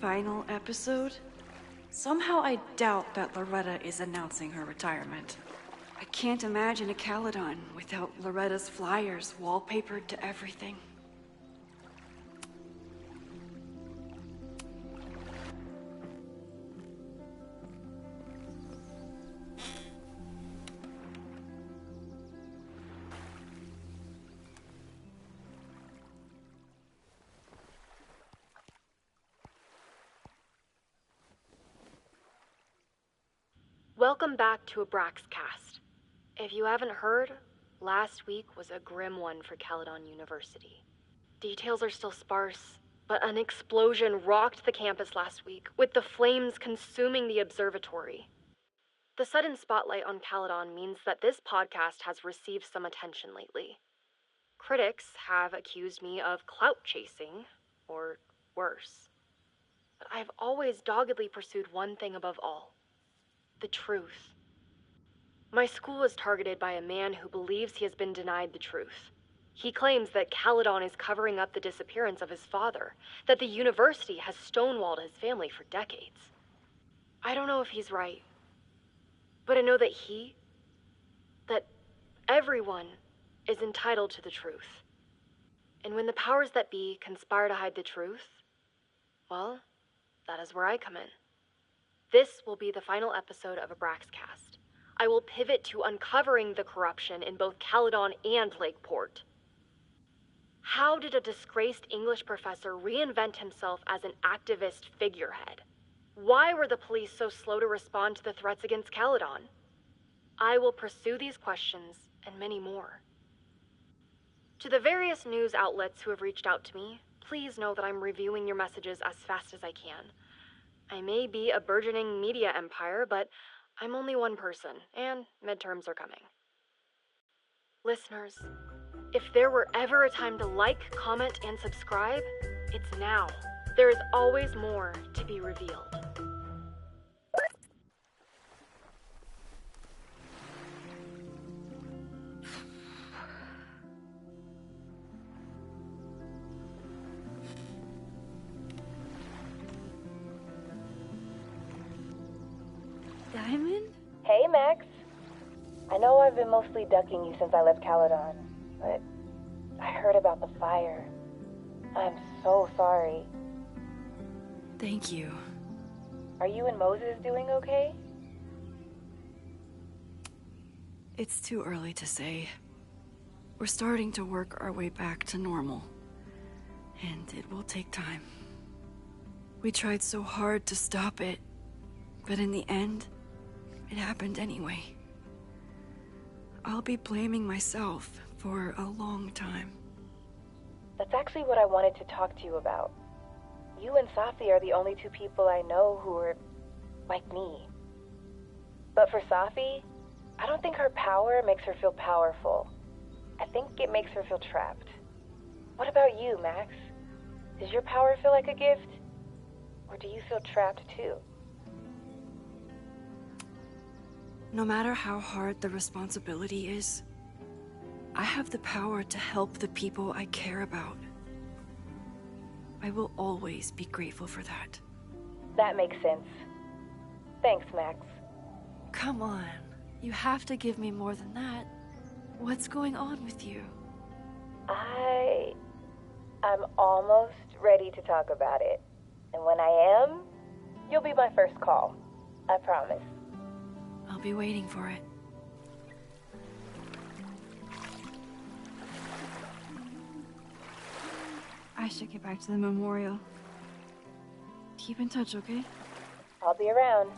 Final episode? Somehow I doubt that Loretta is announcing her retirement. I can't imagine a Caledon without Loretta's flyers wallpapered to everything.
Welcome back to Abraxcast. If you haven't heard, last week was a grim one for Caledon University. Details are still sparse, but an explosion rocked the campus last week, with the flames consuming the observatory. The sudden spotlight on Caledon means that this podcast has received some attention lately. Critics have accused me of clout chasing, or worse. But I've always doggedly pursued one thing above all. The truth. My school is targeted by a man who believes he has been denied the truth. He claims that Caledon is covering up the disappearance of his father, that the university has stonewalled his family for decades. I don't know if he's right, but I know that that everyone is entitled to the truth. And when the powers that be conspire to hide the truth, well, that is where I come in. This will be the final episode of Abraxcast. I will pivot to uncovering the corruption in both Caledon and Lakeport. How did a disgraced English professor reinvent himself as an activist figurehead? Why were the police so slow to respond to the threats against Caledon? I will pursue these questions and many more. To the various news outlets who have reached out to me, please know that I'm reviewing your messages as fast as I can. I may be a burgeoning media empire, but I'm only one person, and midterms are coming. Listeners, if there were ever a time to like, comment, and subscribe, it's now. There is always more to be revealed.
Diamond?
Hey, Max. I know I've been mostly ducking you since I left Caledon, but I heard about the fire. I'm so sorry.
Thank you.
Are you and Moses doing okay?
It's too early to say. We're starting to work our way back to normal, and it will take time. We tried so hard to stop it, but in the end, it happened anyway. I'll be blaming myself for a long time.
That's actually what I wanted to talk to you about. You and Safi are the only two people I know who are like me. But for Safi, I don't think her power makes her feel powerful. I think it makes her feel trapped. What about you, Max? Does your power feel like a gift? Or do you feel trapped too?
No matter how hard the responsibility is, I have the power to help the people I care about. I will always be grateful for that.
That makes sense. Thanks, Max.
Come on. You have to give me more than that. What's going on with you?
I'm almost ready to talk about it. And when I am, you'll be my first call. I promise.
I'll be waiting for it. I should get back to the memorial. Keep in touch, okay?
I'll be around.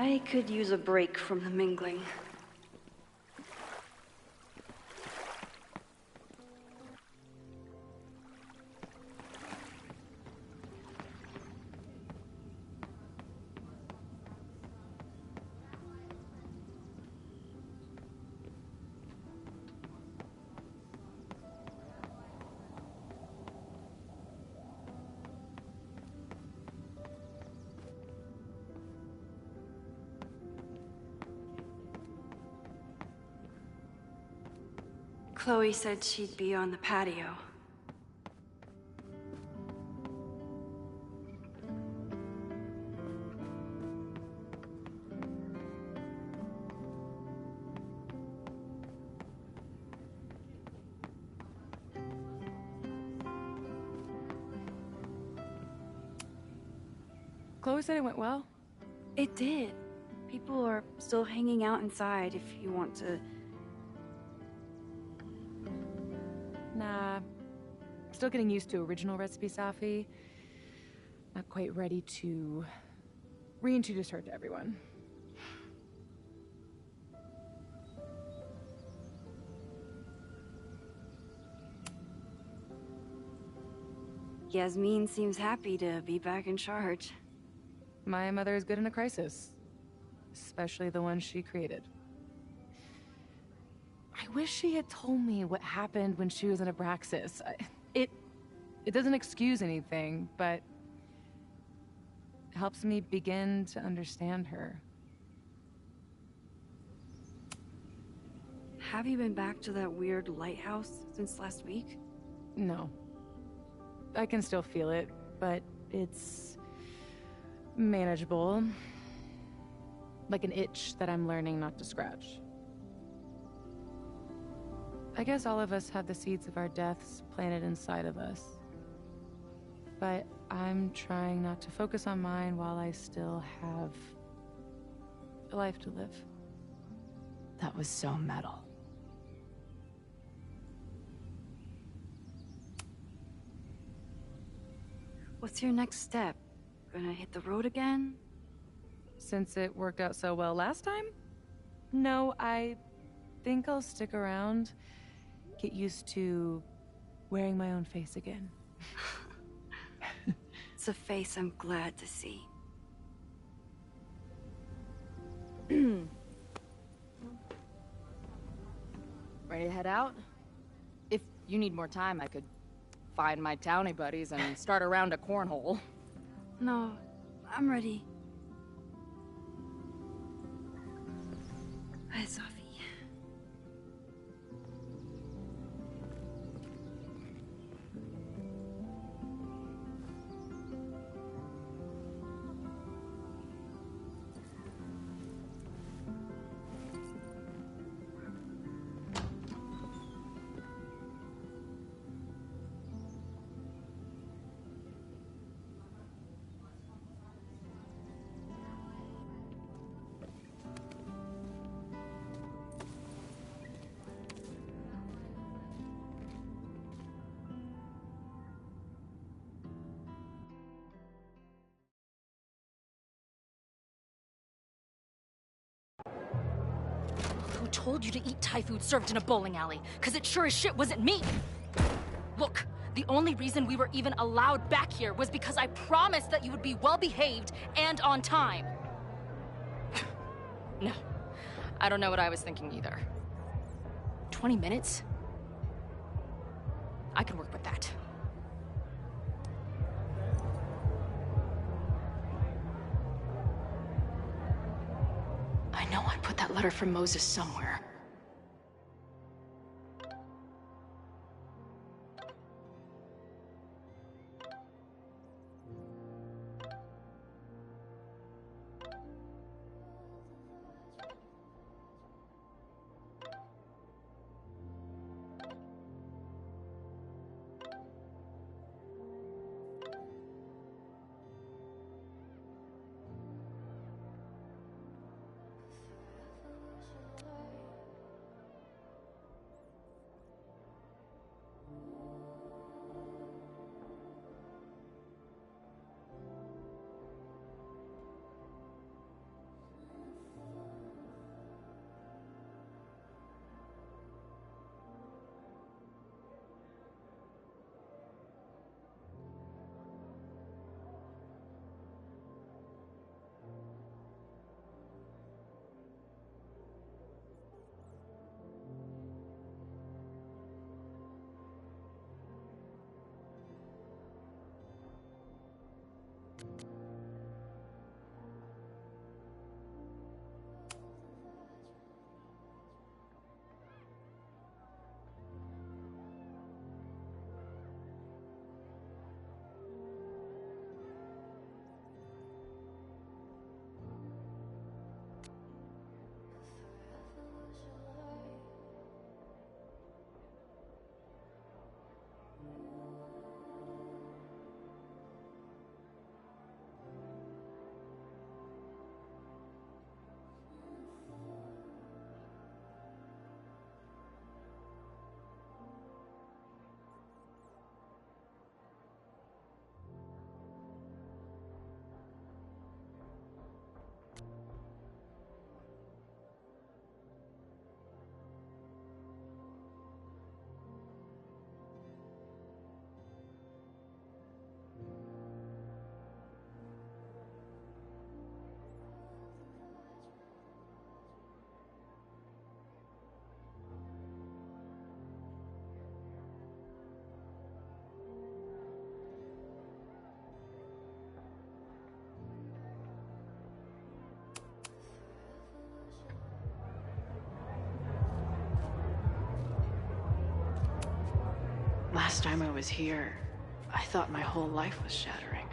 I could use a break from the mingling. Chloe said she'd be on the patio.
Chloe said it went well.
It did. People are still hanging out inside if you want to.
Nah. Still getting used to original recipe, Safi. Not quite ready to reintroduce her to everyone.
Yasmin seems happy to be back in charge.
My mother is good in a crisis. Especially the one she created. I wish she had told me what happened when she was in Abraxas. It doesn't excuse anything, but it helps me begin to understand her.
Have you been back to that weird lighthouse since last week?
No. I can still feel it, but it's manageable. Like an itch that I'm learning not to scratch. I guess all of us have the seeds of our deaths planted inside of us. But I'm trying not to focus on mine while I still have a life to live.
That was so metal.
What's your next step? Gonna hit the road again?
Since it worked out so well last time? No, I think I'll stick around. Get used to wearing my own face again.
It's a face I'm glad to see.
Ready to head out? If you need more time, I could find my townie buddies and start a round of cornhole.
No, I'm ready. Hi, Safi.
Who told you to eat Thai food served in a bowling alley? Because it sure as shit wasn't me! Look, the only reason we were even allowed back here was because I promised that you would be well-behaved and on time. No, I don't know what I was thinking either. 20 minutes? I could work with that. I know I put that letter from Moses somewhere.
Last time I was here, I thought my whole life was shattering.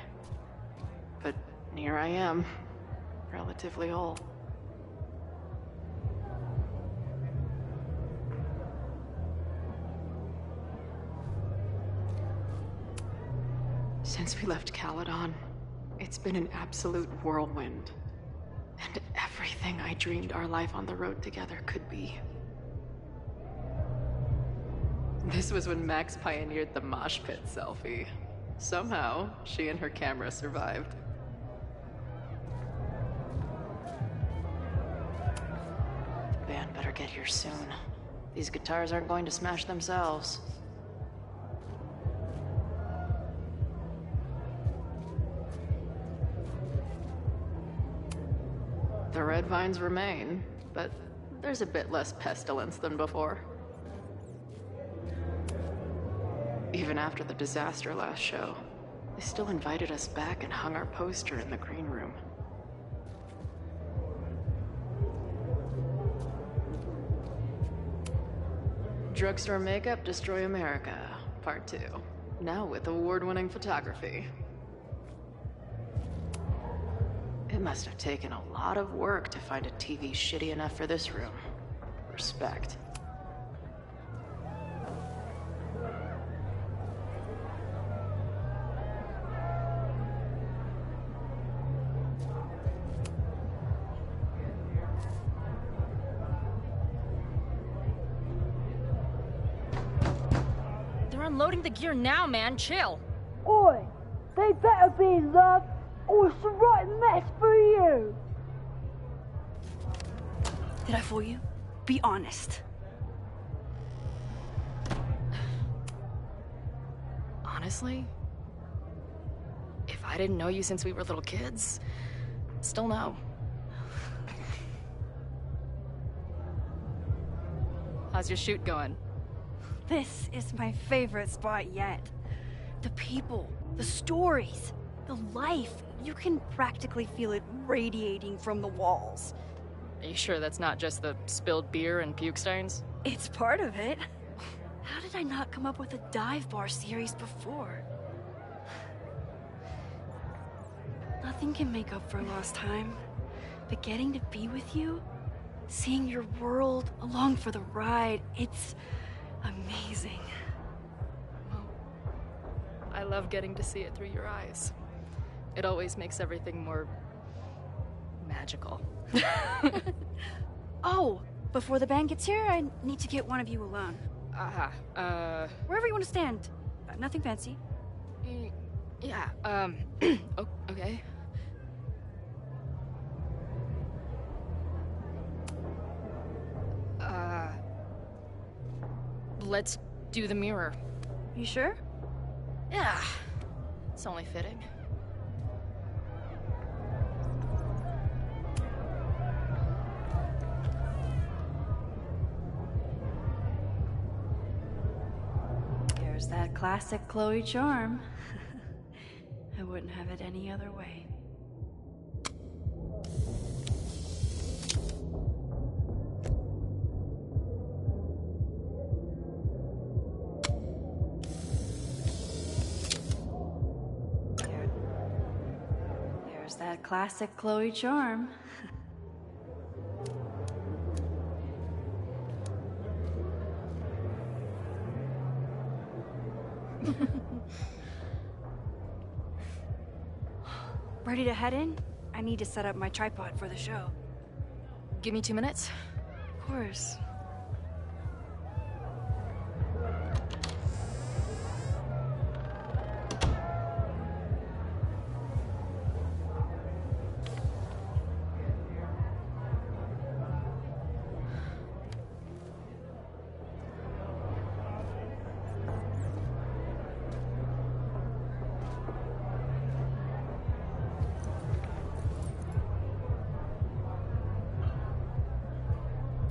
But here I am, relatively whole. Since we left Caledon, it's been an absolute whirlwind. And everything I dreamed our life on the road together could be. This was when Max pioneered the mosh pit selfie. Somehow, she and her camera survived. The band better get here soon. These guitars aren't going to smash themselves. The red vines remain, but there's a bit less pestilence than before. Even after the disaster last show, they still invited us back and hung our poster in the green room. Drugstore Makeup Destroy America, Part 2. Now with award-winning photography. It must have taken a lot of work to find a TV shitty enough for this room. Respect.
They're unloading the gear now, man. Chill.
Oi, they better be in love, or it's the right mess for you.
Did I fool you? Be honest.
Honestly, if I didn't know you since we were little kids, still no. How's your shoot going?
This is my favorite spot yet. The people, the stories, the life. You can practically feel it radiating from the walls.
Are you sure that's not just the spilled beer and puke stains?
It's part of it. How did I not come up with a dive bar series before? Nothing can make up for lost time, but getting to be with you, seeing your world along for the ride, it's amazing.
I love getting to see it through your eyes. It always makes everything more magical.
Oh, before the band gets here, I need to get one of you alone. Wherever you want to stand. Nothing fancy.
Yeah, okay. Let's do the mirror.
You sure?
Yeah. It's only fitting.
There's that classic Chloe charm. I wouldn't have it any other way. There's that classic Chloe charm. Ready to head in? I need to set up my tripod for the show.
Give me 2 minutes.
Of course.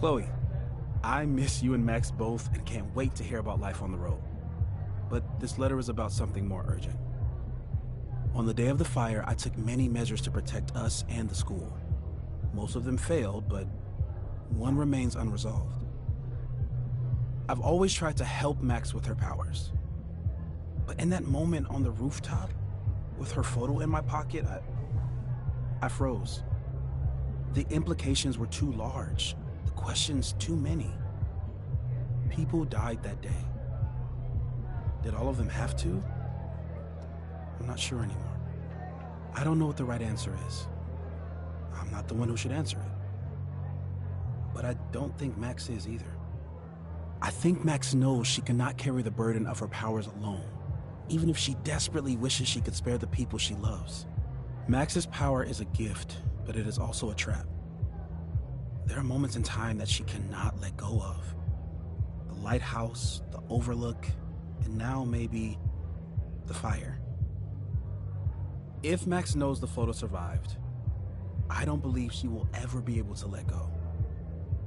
Chloe, I miss you and Max both and can't wait to hear about life on the road. But this letter is about something more urgent. On the day of the fire, I took many measures to protect us and the school. Most of them failed, but one remains unresolved. I've always tried to help Max with her powers, But in that moment on the rooftop, with her photo in my pocket, I froze. The implications were too large, the questions too many. People died that day. Did all of them have to? I'm not sure anymore. I don't know what the right answer is. I'm not the one who should answer it. But I don't think Max is either. I think Max knows she cannot carry the burden of her powers alone, even if she desperately wishes she could spare the people she loves. Max's power is a gift, but it is also a trap. There are moments in time that she cannot let go of. The lighthouse, the overlook, and now maybe the fire. If Max knows the photo survived, I don't believe she will ever be able to let go.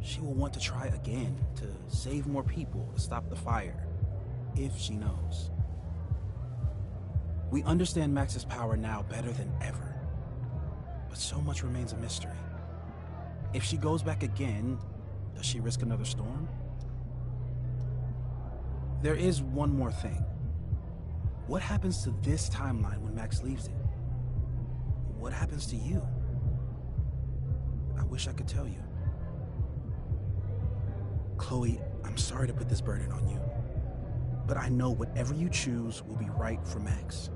She will want to try again, to save more people, to stop the fire, if she knows. We understand Max's power now better than ever, but so much remains a mystery. If she goes back again, does she risk another storm? There is one more thing. What happens to this timeline when Max leaves it? What happens to you? I wish I could tell you. Chloe, I'm sorry to put this burden on you, but I know whatever you choose will be right for Max,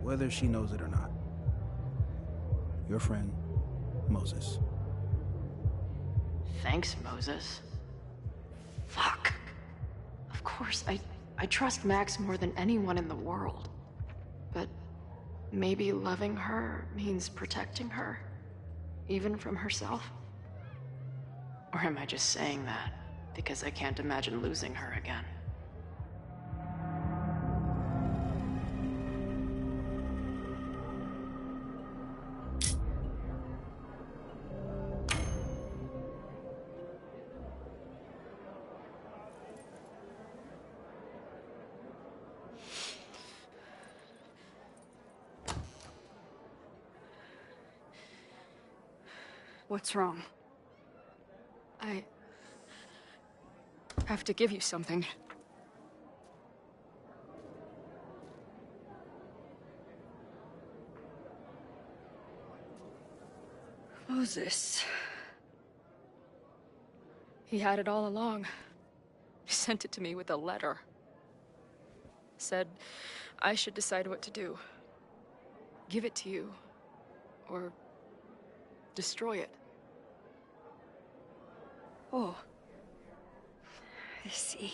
whether she knows it or not. Your friend, Moses.
Thanks, Moses. Fuck. Of course, I trust Max more than anyone in the world. But maybe loving her means protecting her, even from herself? Or am I just saying that because I can't imagine losing her again?
What's wrong?
I have to give you something.
Moses.
He had it all along. He sent it to me with a letter. Said I should decide what to do. Give it to you, or destroy it.
Oh. I see.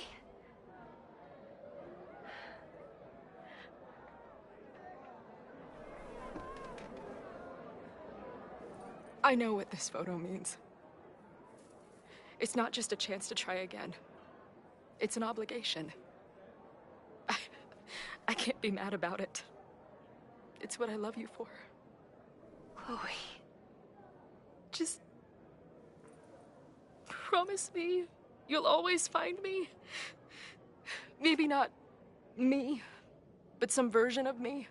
I know what this photo means. It's not just a chance to try again. It's an obligation. I can't be mad about it. It's what I love you for.
Chloe.
Just promise me you'll always find me. Maybe not me, but some version of me.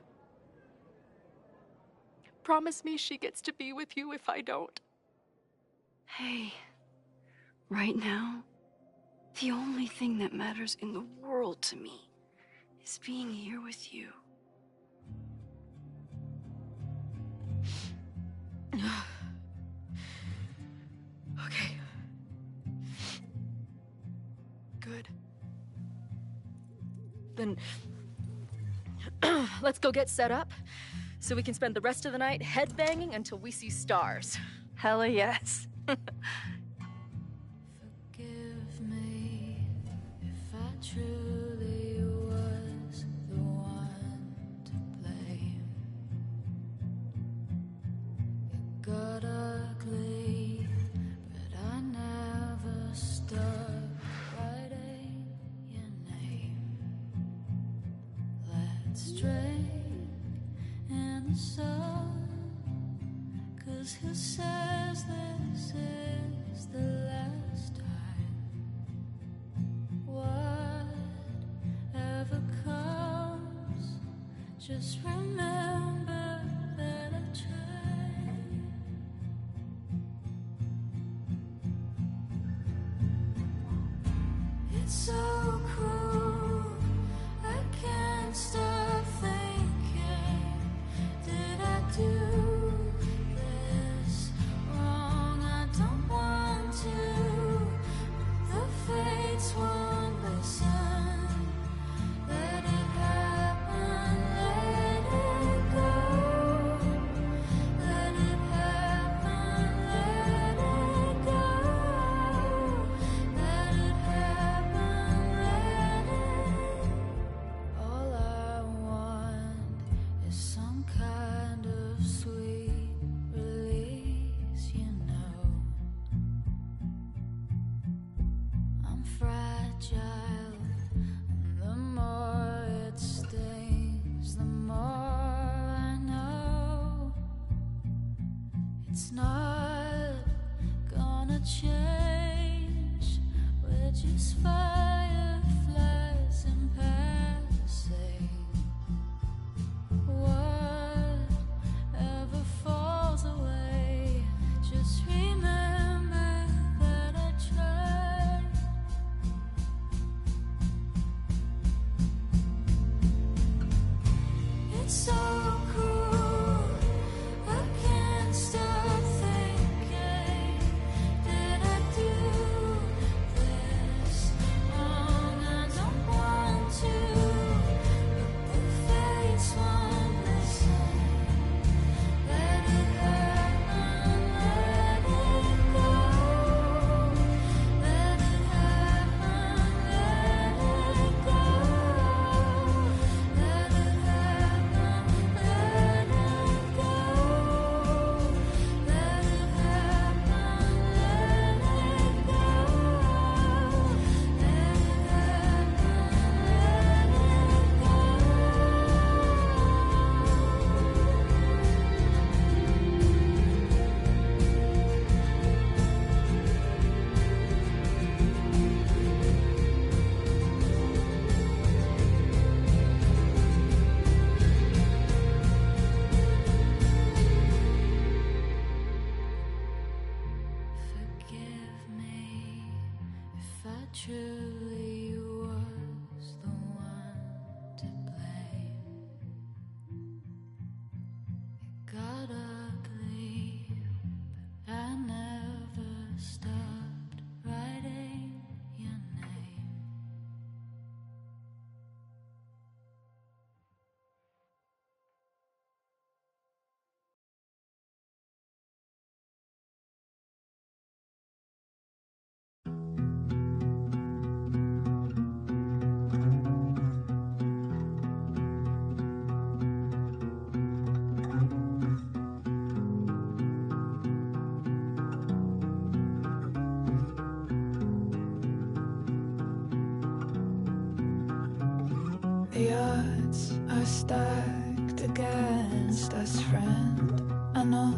Promise me she gets to be with you if I don't.
Hey, right now, the only thing that matters in the world to me is being here with you.
Okay. Good. Then let's go get set up so we can spend the rest of the night headbanging until we see stars.
Hella yes.
Forgive me if I truly was the one to blame. It got ugly, but I never stopped writing your name. Let's drink in the sun, 'cause who says this is the last time? Whatever comes, just remember that I tried. It's so cruel, I can't It's not gonna change. We're just fireflies in passing. Whatever falls away, just remember that I tried. It's so cruel, I can't stop thinking. Did I do this wrong? I don't want to, but the fates won't listen. Let it happen, let it go. Let it happen, let it go. Let it happen, let it go. Let it happen, let it go. Forgive me if I truly was the one to blame. It got ugly, but I never stopped writing your name. The odds are stacked against us, friend. I know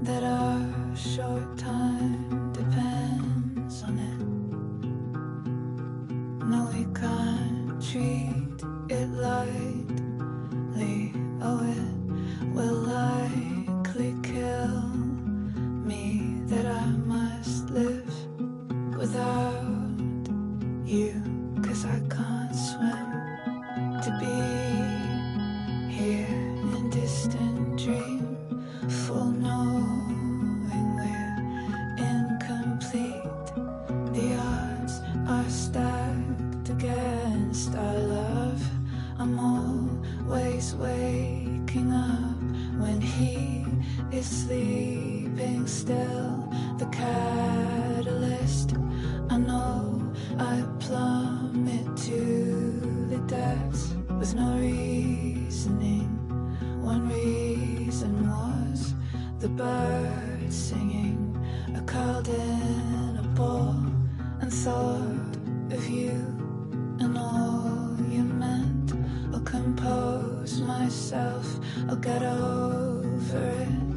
that our short time depends on it. No, we can't treat it lightly. Oh, it will likely kill me that I must live without you, 'cause I can't swim. To be here in distant dream, full knowing we're incomplete. The odds are stacked against our love. I'm always waking up when he is sleeping still. The catalyst, I know I plummet to the depths with no reasoning. One reason was the birds singing. I curled in a ball and thought of you and all you meant. I'll compose myself, I'll get over it.